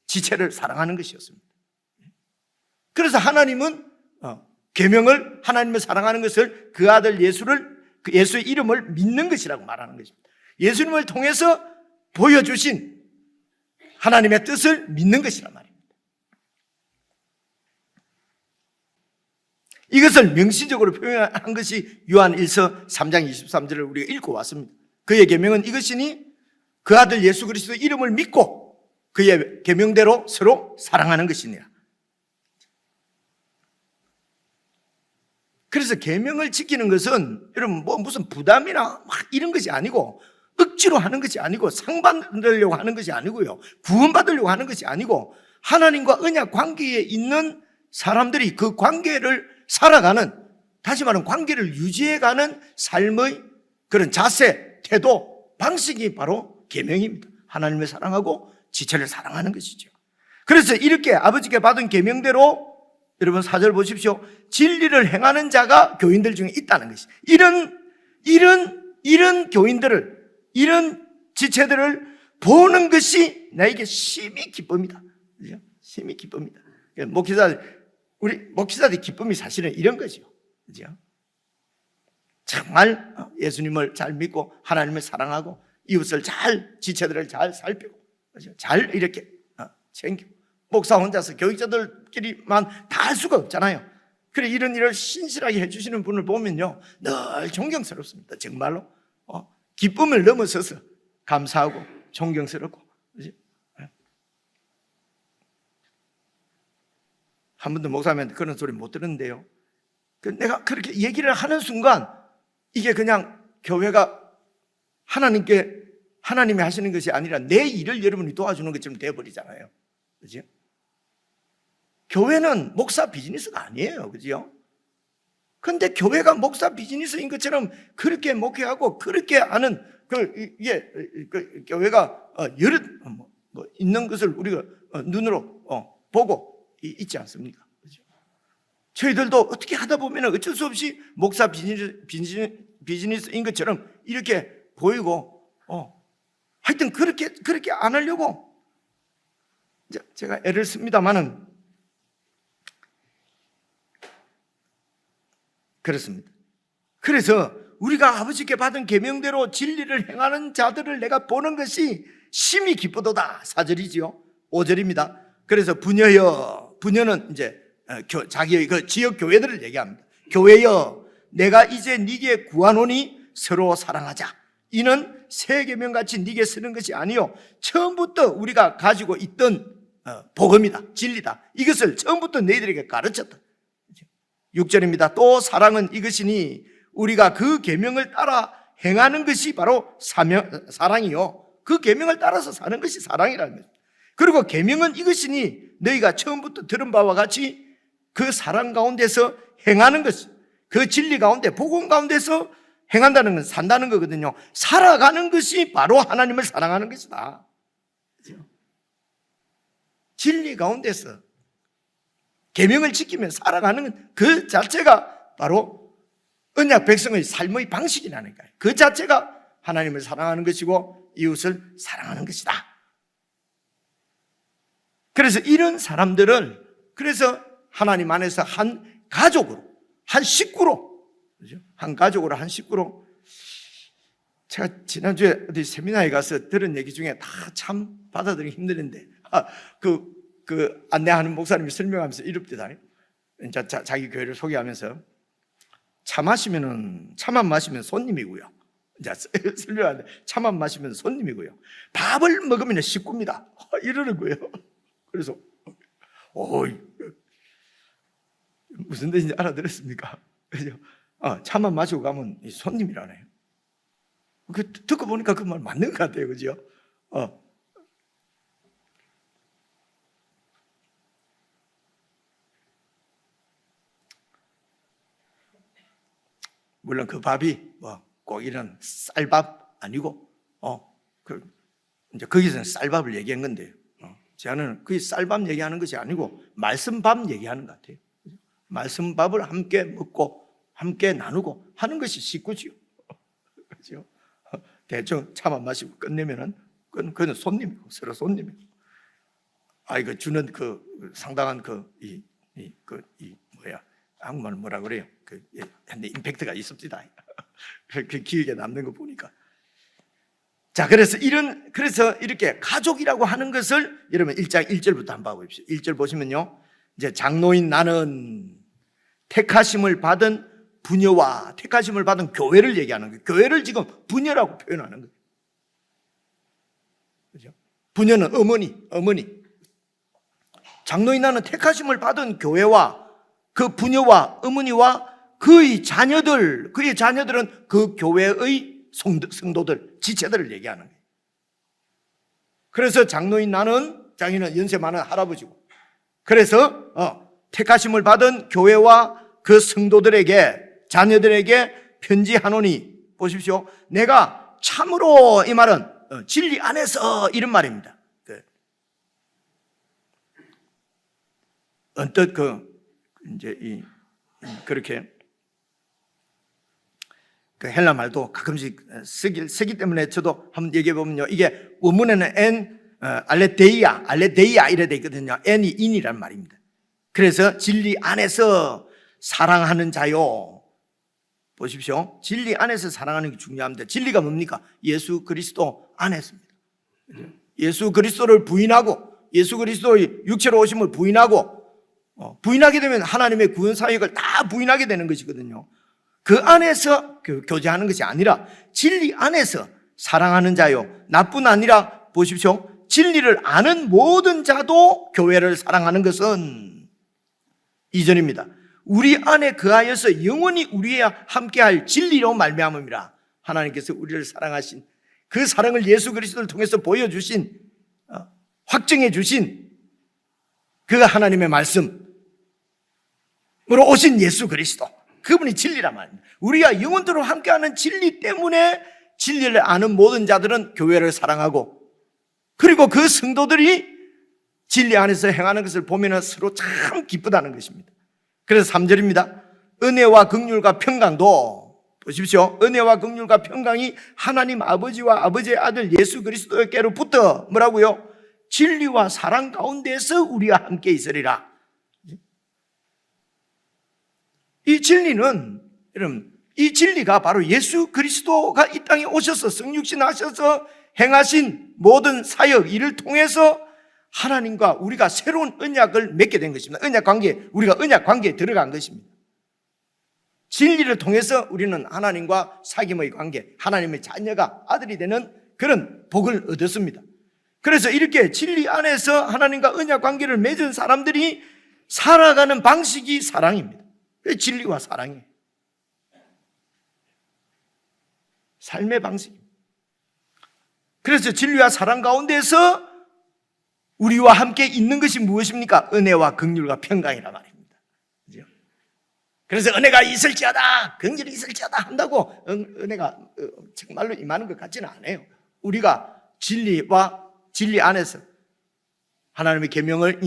지체를 사랑하는 것이었습니다. 그래서 하나님은 계명을 하나님을 사랑하는 것을 그 아들 예수의 이름을 믿는 것이라고 말하는 것입니다. 예수님을 통해서 보여주신 하나님의 뜻을 믿는 것이란 말입니다. 이것을 명시적으로 표현한 것이 요한 1서 3장 23절을 우리가 읽고 왔습니다. 그의 계명은 이것이니 그 아들 예수 그리스도의 이름을 믿고 그의 계명대로 서로 사랑하는 것이니라. 그래서 계명을 지키는 것은 여러분 무슨 부담이나 막 이런 것이 아니고 억지로 하는 것이 아니고 상 받으려고 하는 것이 아니고요. 구원받으려고 하는 것이 아니고 하나님과 언약 관계에 있는 사람들이 그 관계를 살아가는, 다시 말하면 관계를 유지해가는 삶의 그런 자세, 태도, 방식이 바로 계명입니다. 하나님을 사랑하고 지체를 사랑하는 것이죠. 그래서 이렇게 아버지께 받은 계명대로 여러분 4절 보십시오. 진리를 행하는 자가 교인들 중에 있다는 것이. 이런 교인들을, 이런 지체들을 보는 것이 나에게 심히 기쁨이다. 그죠? 심히 기쁨이다. 우리 목회자들의 기쁨이 사실은 이런 거죠. 그죠? 정말 예수님을 잘 믿고 하나님을 사랑하고 이웃을 지체들을 잘 살피고, 그죠? 잘 이렇게 챙기고, 목사 혼자서 교육자들끼리만 다 할 수가 없잖아요. 그래 이런 일을 신실하게 해주시는 분을 보면요 늘 존경스럽습니다. 정말로 기쁨을 넘어서서 감사하고 존경스럽고. 그렇지? 한 번도 목사님한테 그런 소리 못 들었는데요, 내가 그렇게 얘기를 하는 순간 이게 그냥 교회가 하나님이 하시는 것이 아니라 내 일을 여러분이 도와주는 것처럼 되어버리잖아요. 그죠? 교회는 목사 비즈니스가 아니에요. 그죠? 근데 교회가 목사 비즈니스인 것처럼 그렇게 목회하고 그렇게 하는 교회가 여러 있는 것을 우리가 눈으로 보고 있지 않습니까? 그죠? 저희들도 어떻게 하다 보면 어쩔 수 없이 목사 비즈니스인 것처럼 이렇게 보이고, 하여튼 그렇게 안 하려고 제가 애를 씁니다만은 그렇습니다. 그래서 우리가 아버지께 받은 계명대로 진리를 행하는 자들을 내가 보는 것이 심히 기쁘도다. 4절이지요. 5절입니다. 그래서 부녀는 이제 자기의 그 지역 교회들을 얘기합니다. 교회여, 내가 이제 네게 구하노니 서로 사랑하자. 이는 새 계명같이 네게 쓰는 것이 아니요 처음부터 우리가 가지고 있던 복음이다, 진리다. 이것을 처음부터 너희들에게 가르쳤다. 6절입니다. 또 사랑은 이것이니 우리가 그 계명을 따라 행하는 것이 바로 사랑이요 그 계명을 따라서 사는 것이 사랑이라는 거죠. 그리고 계명은 이것이니 너희가 처음부터 들은 바와 같이 그 사랑 가운데서 행하는 것, 그 진리 가운데 복음 가운데서 행한다는 건 산다는 거거든요. 살아가는 것이 바로 하나님을 사랑하는 것이다. 그렇죠? 진리 가운데서 계명을 지키며 살아가는 그 자체가 바로 언약 백성의 삶의 방식이라니까요. 그 자체가 하나님을 사랑하는 것이고 이웃을 사랑하는 것이다. 그래서 이런 사람들을 그래서 하나님 안에서 한 가족으로, 한 식구로, 그죠? 한 가족으로, 한 식구로. 제가 지난주에 어디 세미나에 가서 들은 얘기 중에 다 참 받아들이기 힘드는데, 그 안내하는 목사님이 설명하면서 이럽디다. 자기 교회를 소개하면서 차만 마시면 손님이고요. 이제 설명하는데 차만 마시면 손님이고요. 밥을 먹으면 식구입니다. 이러는 거예요. 그래서 무슨 뜻인지 알아들었습니까? 그죠? 차만 마시고 가면 손님이라네요. 듣고 보니까 그 말 맞는 것 같아요. 그죠? 물론 그 밥이 꼭 이런 쌀밥 아니고, 이제 거기서는 쌀밥을 얘기한 건데요. 저는 그 쌀밥 얘기하는 것이 아니고 말씀밥 얘기하는 것 같아요. 말씀밥을 함께 먹고 함께 나누고 하는 것이 식구지요. 그렇죠? 대충 차만 마시고 끝내면은 그는 손님이고 서로 손님이고. 이거 주는 그 상당한 한국말 뭐라 그래요? 근데 임팩트가 있습니다. 그 기억에 남는 거 보니까. 자, 그래서 이렇게 가족이라고 하는 것을 여러분 1장 1절부터 한번 봐보십시오. 1절 보시면요. 이제 장로인 나는 택하심을 받은 부녀와 택하심을 받은 교회를 얘기하는 거예요. 교회를 지금 부녀라고 표현하는 거예요. 그죠? 부녀는 어머니. 장로인 나는 택하심을 받은 교회와 그 부녀와 어머니와 그의 자녀들은 그 교회의 성도들, 지체들을 얘기하는 거예요. 그래서 장로인 나는, 자기는 연세 많은 할아버지고, 그래서 택하심을 받은 교회와 그 성도들에게, 자녀들에게 편지하노니, 보십시오. 내가 참으로, 이 말은 진리 안에서 이런 말입니다. 언뜻 그렇게 그 헬라 말도 가끔씩 쓰기 때문에 저도 한번 얘기해 보면요. 이게 원문에는 알레데이아 이래 돼 있거든요. n이 in이라는 말입니다. 그래서 진리 안에서 사랑하는 자요. 보십시오. 진리 안에서 사랑하는 게 중요합니다. 진리가 뭡니까? 예수 그리스도 안에서입니다. 예수 그리스도를 부인하고 예수 그리스도의 육체로 오심을 부인하고 부인하게 되면 하나님의 구원 사역을 다 부인하게 되는 것이거든요. 그 안에서 교제하는 것이 아니라 진리 안에서 사랑하는 자요, 나뿐 아니라 보십시오, 진리를 아는 모든 자도 교회를 사랑하는 것은 2절입니다. 우리 안에 거하여서 영원히 우리와 함께할 진리로 말미암음이라. 하나님께서 우리를 사랑하신 그 사랑을 예수 그리스도를 통해서 보여주신, 확증해 주신 그 하나님의 말씀으로 오신 예수 그리스도, 그분이 진리란 말입니다. 우리가 영원토록 함께하는 진리 때문에 진리를 아는 모든 자들은 교회를 사랑하고, 그리고 그 성도들이 진리 안에서 행하는 것을 보면 서로 참 기쁘다는 것입니다. 그래서 3절입니다. 은혜와 긍휼과 평강도, 보십시오, 은혜와 긍휼과 평강이 하나님 아버지와 아버지의 아들 예수 그리스도께로부터 뭐라고요? 진리와 사랑 가운데서 우리와 함께 있으리라. 이 진리는, 여러분, 이 진리가 바로 예수 그리스도가 이 땅에 오셔서 성육신 하셔서 행하신 모든 사역, 이를 통해서 하나님과 우리가 새로운 언약을 맺게 된 것입니다. 언약 관계, 우리가 언약 관계에 들어간 것입니다. 진리를 통해서 우리는 하나님과 사귐의 관계, 하나님의 자녀가 아들이 되는 그런 복을 얻었습니다. 그래서 이렇게 진리 안에서 하나님과 언약 관계를 맺은 사람들이 살아가는 방식이 사랑입니다. 진리와 사랑이에요. 삶의 방식입니다. 그래서 진리와 사랑 가운데서 우리와 함께 있는 것이 무엇입니까? 은혜와 긍휼과 평강이라 말입니다. 그죠? 그래서 은혜가 있을지어다, 긍휼이 있을지어다 한다고 은혜가 정말로 임하는 것 같지는 않아요. 우리가 진리와 진리 안에서 하나님의 계명을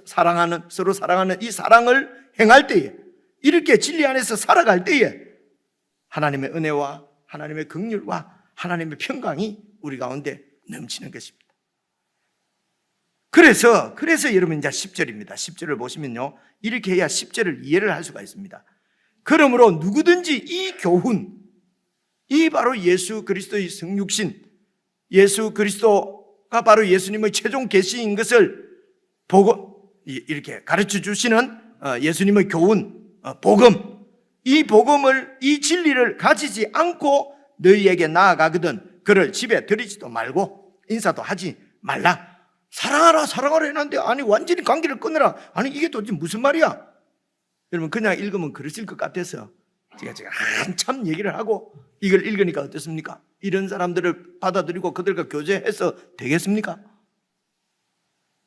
사랑하는, 서로 사랑하는 이 사랑을 행할 때에, 이렇게 진리 안에서 살아갈 때에 하나님의 은혜와 하나님의 긍휼과 하나님의 평강이 우리 가운데 넘치는 것입니다. 그래서 여러분 이제 10절입니다. 10절을 보시면요, 이렇게 해야 10절을 이해를 할 수가 있습니다. 그러므로 누구든지 이 교훈, 이 바로 예수 그리스도의 성육신, 예수 그리스도가 바로 예수님의 최종 계시인 것을 보고 이렇게 가르쳐 주시는 예수님의 교훈, 복음, 이 복음을, 이 진리를 가지지 않고 너희에게 나아가거든 그를 집에 들이지도 말고 인사도 하지 말라. 사랑하라 해놨는데, 아니 완전히 관계를 끊으라, 아니 이게 도대체 무슨 말이야? 여러분, 그냥 읽으면 그러실 것 같아서 제가 한참 얘기를 하고 이걸 읽으니까 어떻습니까? 이런 사람들을 받아들이고 그들과 교제해서 되겠습니까?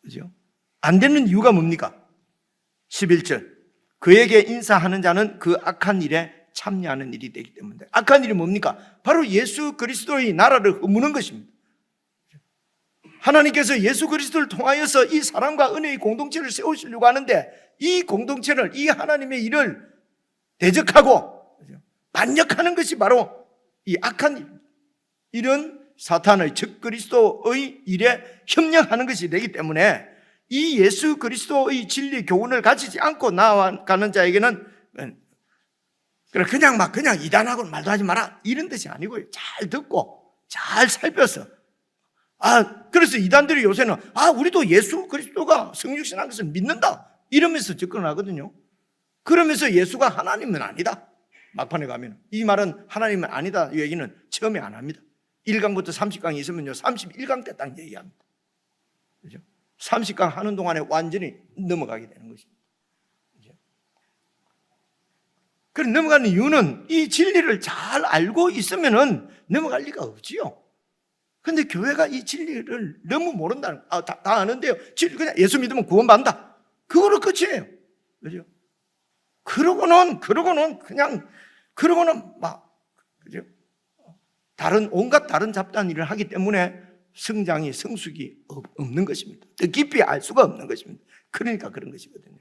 그죠? 안 되는 이유가 뭡니까? 11절, 그에게 인사하는 자는 그 악한 일에 참여하는 일이 되기 때문에. 악한 일이 뭡니까? 바로 예수 그리스도의 나라를 허무는 것입니다. 하나님께서 예수 그리스도를 통하여서 이 사랑과 은혜의 공동체를 세우시려고 하는데, 이 공동체를, 이 하나님의 일을 대적하고 반역하는 것이 바로 이 악한 일, 이런 사탄의, 즉 그리스도의 일에 협력하는 것이 되기 때문에 이 예수 그리스도의 진리 교훈을 가지지 않고 나아가는 자에게는 그냥 이단하고 말도 하지 마라, 이런 뜻이 아니고요. 잘 듣고 잘 살펴서, 그래서 이단들이 요새는 우리도 예수 그리스도가 성육신한 것을 믿는다 이러면서 접근하거든요. 그러면서 예수가 하나님은 아니다, 막판에 가면 이 말은 하나님은 아니다 이 얘기는 처음에 안 합니다. 1강부터 30강이 있으면요 31강 때 딱 얘기합니다. 그죠? 30강 하는 동안에 완전히 넘어가게 되는 것입니다. 그죠? 그래서 넘어가는 이유는 이 진리를 잘 알고 있으면은 넘어갈 리가 없지요. 근데 교회가 이 진리를 너무 모른다는, 다 아는데요, 그냥 예수 믿으면 구원받는다, 그거로 끝이에요. 그죠? 그러고는 막, 그죠? 온갖 다른 잡다한 일을 하기 때문에 성장이, 성숙이 없는 것입니다. 더 깊이 알 수가 없는 것입니다. 그러니까 그런 것이거든요.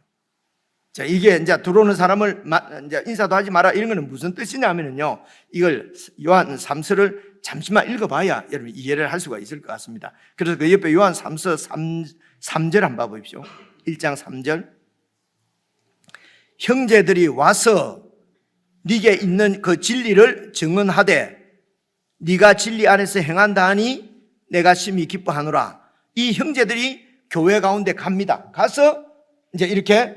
자, 이게 이제 들어오는 사람을 이제 인사도 하지 마라, 이런 거는 무슨 뜻이냐면요, 이걸 요한 3서를 잠시만 읽어봐야 여러분 이해를 할 수가 있을 것 같습니다. 그래서 그 옆에 요한 3서 3절 한번 봐보십시오. 1장 3절. 형제들이 와서 네게 있는 그 진리를 증언하되 네가 진리 안에서 행한다 하니 내가 심히 기뻐하노라. 이 형제들이 교회 가운데 갑니다. 가서 이제 이렇게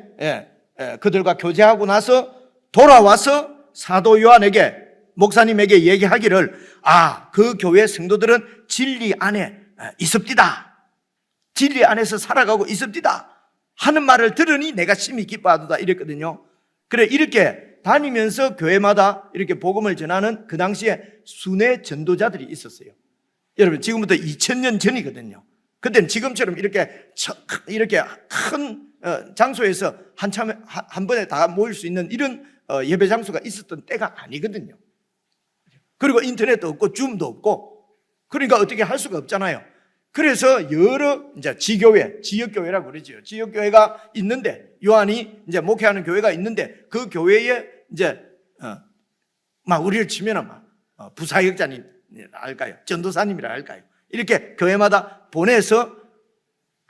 그들과 교제하고 나서 돌아와서 사도 요한에게, 목사님에게 얘기하기를, 그 교회 성도들은 진리 안에 있습니다, 진리 안에서 살아가고 있습니다 하는 말을 들으니 내가 심히 기뻐하도다 이랬거든요. 그래, 이렇게 다니면서 교회마다 이렇게 복음을 전하는 그 당시에 순회 전도자들이 있었어요. 여러분, 지금부터 2000년 전이거든요. 그때는 지금처럼 이렇게 큰 장소에서 한 번에 다 모일 수 있는 이런 예배 장소가 있었던 때가 아니거든요. 그리고 인터넷도 없고 줌도 없고, 그러니까 어떻게 할 수가 없잖아요. 그래서 여러 이제 지교회, 지역교회라고 그러죠. 지역교회가 있는데, 요한이 이제 목회하는 교회가 있는데, 그 교회에 이제 막 우리를 치면은 막 부사역자님 할까요? 전도사님이라 할까요? 이렇게 교회마다 보내서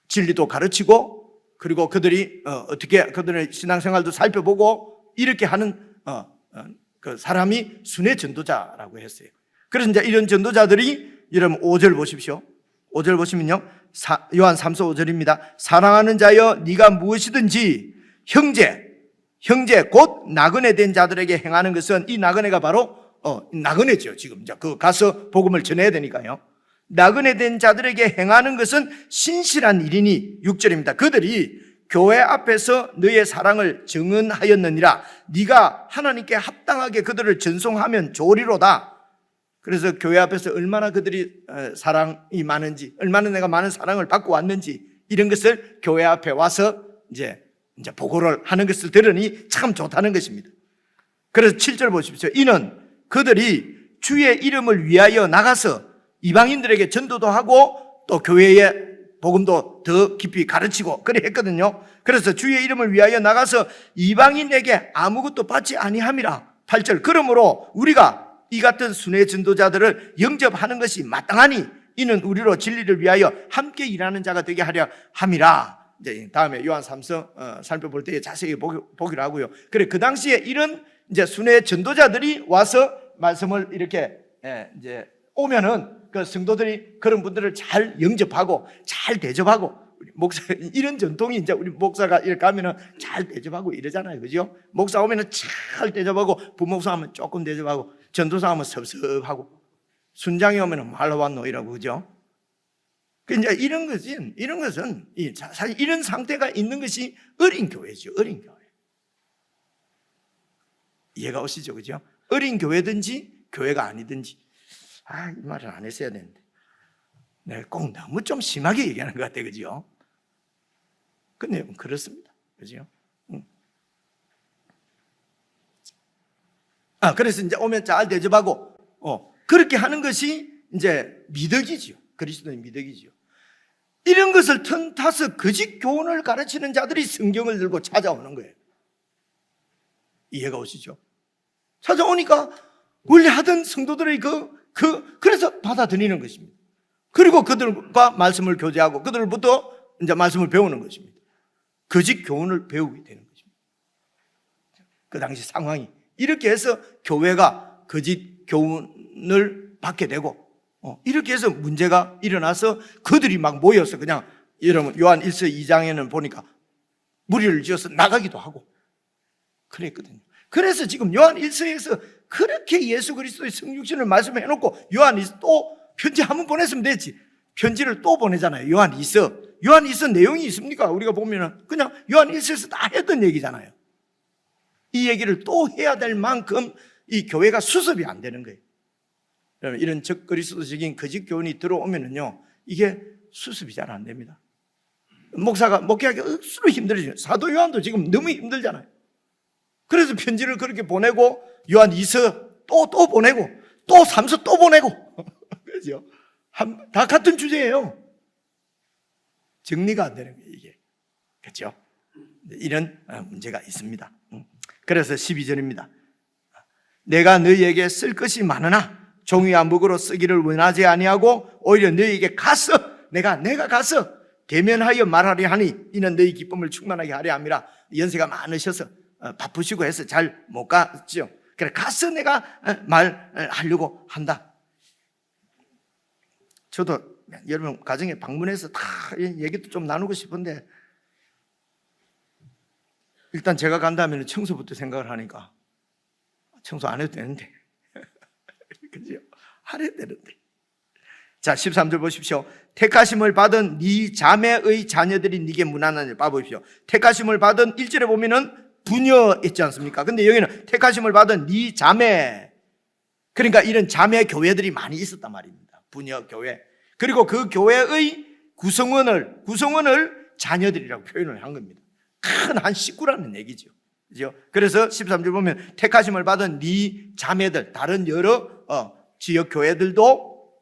진리도 가르치고, 그리고 그들이 어떻게 그들의 신앙생활도 살펴보고 이렇게 하는 그 사람이 순회 전도자라고 했어요. 그래서 이제 이런 전도자들이, 여러분 5절 보십시오. 5절 보시면요, 요한 3서 5절입니다. 사랑하는 자여, 네가 무엇이든지 형제 곧 나그네 된 자들에게 행하는 것은, 이 나그네가 바로 나그네죠. 지금 이제 그 가서 복음을 전해야 되니까요. 나그네 된 자들에게 행하는 것은 신실한 일이니, 6절입니다. 그들이 교회 앞에서 너의 사랑을 증언하였느니라. 네가 하나님께 합당하게 그들을 전송하면 좋으리로다. 그래서 교회 앞에서 얼마나 그들이 사랑이 많은지, 얼마나 내가 많은 사랑을 받고 왔는지, 이런 것을 교회 앞에 와서 이제 보고를 하는 것을 들으니 참 좋다는 것입니다. 그래서 7절 보십시오. 이는 그들이 주의 이름을 위하여 나가서 이방인들에게 전도도 하고 또 교회의 복음도 더 깊이 가르치고 그래 했거든요. 그래서 주의 이름을 위하여 나가서 이방인에게 아무것도 받지 아니함이라. 8절. 그러므로 우리가 이 같은 순회 전도자들을 영접하는 것이 마땅하니 이는 우리로 진리를 위하여 함께 일하는 자가 되게 하려 함이라. 이제 다음에 요한 3서 살펴볼 때 자세히 보기로 하고요. 그래, 그 당시에 이런 이제 순회 전도자들이 와서 말씀을 이렇게 이제 오면은 그 성도들이 그런 분들을 잘 영접하고 잘 대접하고, 목사 이런 전통이 이제 우리 목사가 이렇게 가면은 잘 대접하고 이러잖아요, 그죠? 목사 오면은 잘 대접하고, 부목사 하면 조금 대접하고, 전도사 하면 섭섭하고, 순장이 오면은 말로 왔노 이라고, 그죠? 이제 이런 것은 사실 이런 상태가 있는 것이 어린 교회죠, 어린 교회. 이해가 오시죠, 그죠? 어린 교회든지 교회가 아니든지. 이 말은 안 했어야 되는데 내가 꼭 너무 좀 심하게 얘기하는 것 같아, 그죠? 근데 그렇습니다, 그죠? 그래서 이제 오면 잘 대접하고 그렇게 하는 것이 이제 미덕이지요. 그리스도의 미덕이지요. 이런 것을 틈타서 거짓 교훈을 가르치는 자들이 성경을 들고 찾아오는 거예요. 이해가 오시죠? 찾아오니까 원래 하던 성도들의 그래서 받아들이는 것입니다. 그리고 그들과 말씀을 교제하고 그들부터 이제 말씀을 배우는 것입니다. 거짓 교훈을 배우게 되는 것입니다. 그 당시 상황이 이렇게 해서 교회가 거짓 교훈을 받게 되고, 이렇게 해서 문제가 일어나서 그들이 막 모여서 그냥, 여러분 요한 1서 2장에는 보니까 무리를 지어서 나가기도 하고 그랬거든요. 그래서 지금 요한 1서에서 그렇게 예수 그리스도의 성육신을 말씀해놓고 요한 2서 또 편지 한 번 보냈으면 됐지, 편지를 또 보내잖아요. 요한 2서 내용이 있습니까? 우리가 보면은 그냥 요한 1서에서 다 했던 얘기잖아요. 이 얘기를 또 해야 될 만큼 이 교회가 수습이 안 되는 거예요. 이런 적그리스도적인 거짓 교훈이 들어오면은요, 이게 수습이 잘 안 됩니다. 목사가 목회하기 억수로 힘들어져요. 사도 요한도 지금 너무 힘들잖아요. 그래서 편지를 그렇게 보내고, 요한 2서 또 보내고, 또 3서 또 보내고 그렇죠? 다 같은 주제예요. 정리가 안 되는 거예요, 이게. 그렇죠? 이런 문제가 있습니다. 그래서 12절입니다. 내가 너희에게 쓸 것이 많으나 종이와 묵으로 쓰기를 원하지 아니하고 오히려 너희에게 가서 내가 가서 대면하여 말하려 하니 이는 너희 기쁨을 충만하게 하려 함이라. 연세가 많으셔서 바쁘시고 해서 잘 못 갔죠. 그래, 가서 내가 말하려고 한다. 저도 여러분 가정에 방문해서 다 얘기도 좀 나누고 싶은데 일단 제가 간다면 청소부터 생각을 하니까 청소 안 해도 되는데 그죠? 안 해도 되는데. 자 13절 보십시오. 택하심을 받은 네 자매의 자녀들이 네게 문안하니 봐보십시오. 택하심을 받은 1절에 보면은 부녀 있지 않습니까? 근데 여기는 택하심을 받은 네 자매, 그러니까 이런 자매 교회들이 많이 있었단 말입니다. 부녀 교회. 그리고 그 교회의 구성원을 자녀들이라고 표현을 한 겁니다. 큰 한 식구라는 얘기죠. 그죠? 그래서 13절 보면 택하심을 받은 네 자매들, 다른 여러 지역 교회들도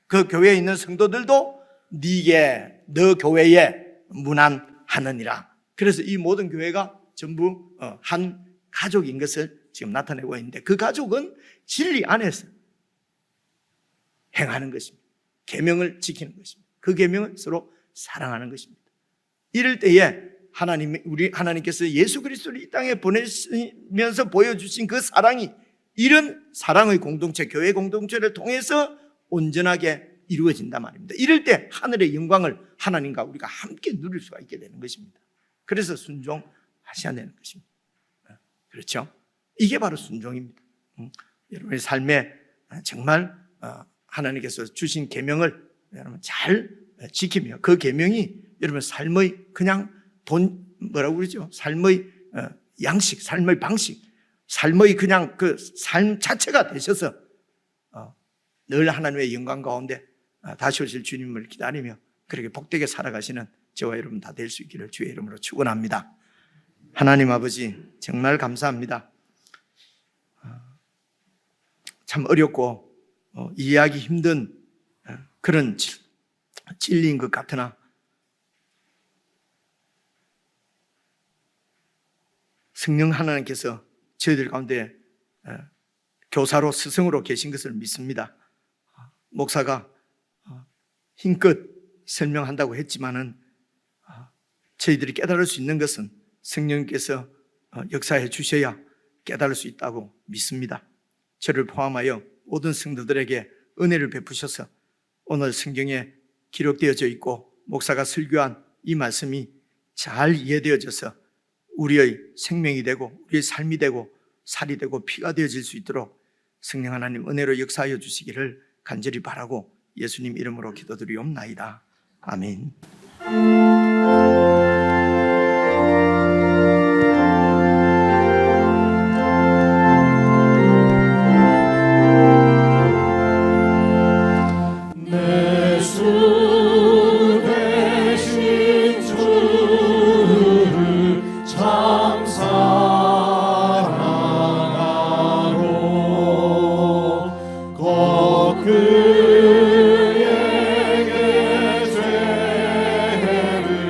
그 교회에 있는 성도들도 네게 너 교회에 문안하느니라. 그래서 이 모든 교회가 전부 한 가족인 것을 지금 나타내고 있는데, 그 가족은 진리 안에서 행하는 것입니다. 계명을 지키는 것입니다. 그 계명은 서로 사랑하는 것입니다. 이럴 때에 하나님께서 예수 그리스도를 이 땅에 보내시면서 보여주신 그 사랑이, 이런 사랑의 공동체, 교회 공동체를 통해서 온전하게 이루어진단 말입니다. 이럴 때 하늘의 영광을 하나님과 우리가 함께 누릴 수가 있게 되는 것입니다. 그래서 순종하셔야 되는 것입니다. 그렇죠? 이게 바로 순종입니다. 여러분의 삶에 정말 하나님께서 주신 계명을 여러분 잘 지키며, 그 계명이 여러분 삶의 그냥 뭐라고 그러죠? 삶의 양식, 삶의 방식, 삶의 그냥 그 삶 자체가 되셔서 늘 하나님의 영광 가운데 다시 오실 주님을 기다리며 그렇게 복되게 살아가시는 저와 여러분 다 될 수 있기를 주의 이름으로 축원합니다. 하나님 아버지 정말 감사합니다. 참 어렵고 이해하기 힘든 그런 진리인 것 같으나 성령 하나님께서 저희들 가운데 교사로 스승으로 계신 것을 믿습니다. 목사가 힘껏 설명한다고 했지만은 저희들이 깨달을 수 있는 것은 성령께서 역사해 주셔야 깨달을 수 있다고 믿습니다. 저를 포함하여 모든 성도들에게 은혜를 베푸셔서 오늘 성경에 기록되어져 있고 목사가 설교한 이 말씀이 잘 이해되어져서 우리의 생명이 되고 우리의 삶이 되고 살이 되고 피가 되어질 수 있도록 성령 하나님 은혜로 역사하여 주시기를 간절히 바라고 예수님 이름으로 기도드리옵나이다. 아멘. 그에게 죄를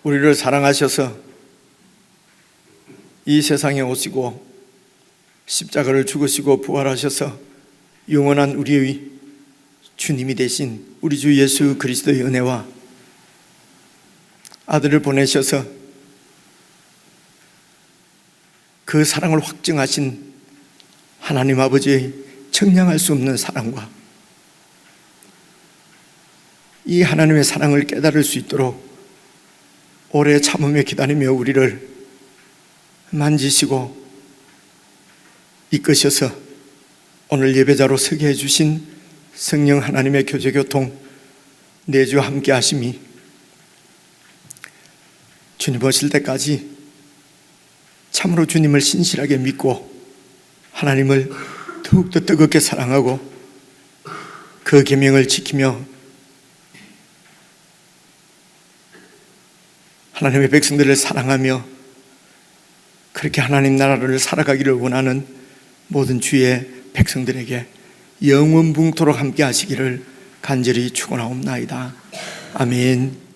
우리를 사랑하셔서 이 세상에 오시고 십자가를 죽으시고 부활하셔서 영원한 우리의 주님이 되신 우리 주 예수 그리스도의 은혜와 아들을 보내셔서 그 사랑을 확증하신 하나님 아버지의 청량할 수 없는 사랑과 이 하나님의 사랑을 깨달을 수 있도록 오래 참으며 기다리며 우리를 만지시고 이끄셔서 오늘 예배자로 서게 해주신 성령 하나님의 교제교통 내주 함께 하심이 주님 오실 때까지 참으로 주님을 신실하게 믿고 하나님을 더욱더 뜨겁게 사랑하고 그 계명을 지키며 하나님의 백성들을 사랑하며 그렇게 하나님 나라를 살아가기를 원하는 모든 주의 백성들에게 영원붕토록 함께 하시기를 간절히 축원하옵나이다. 아멘.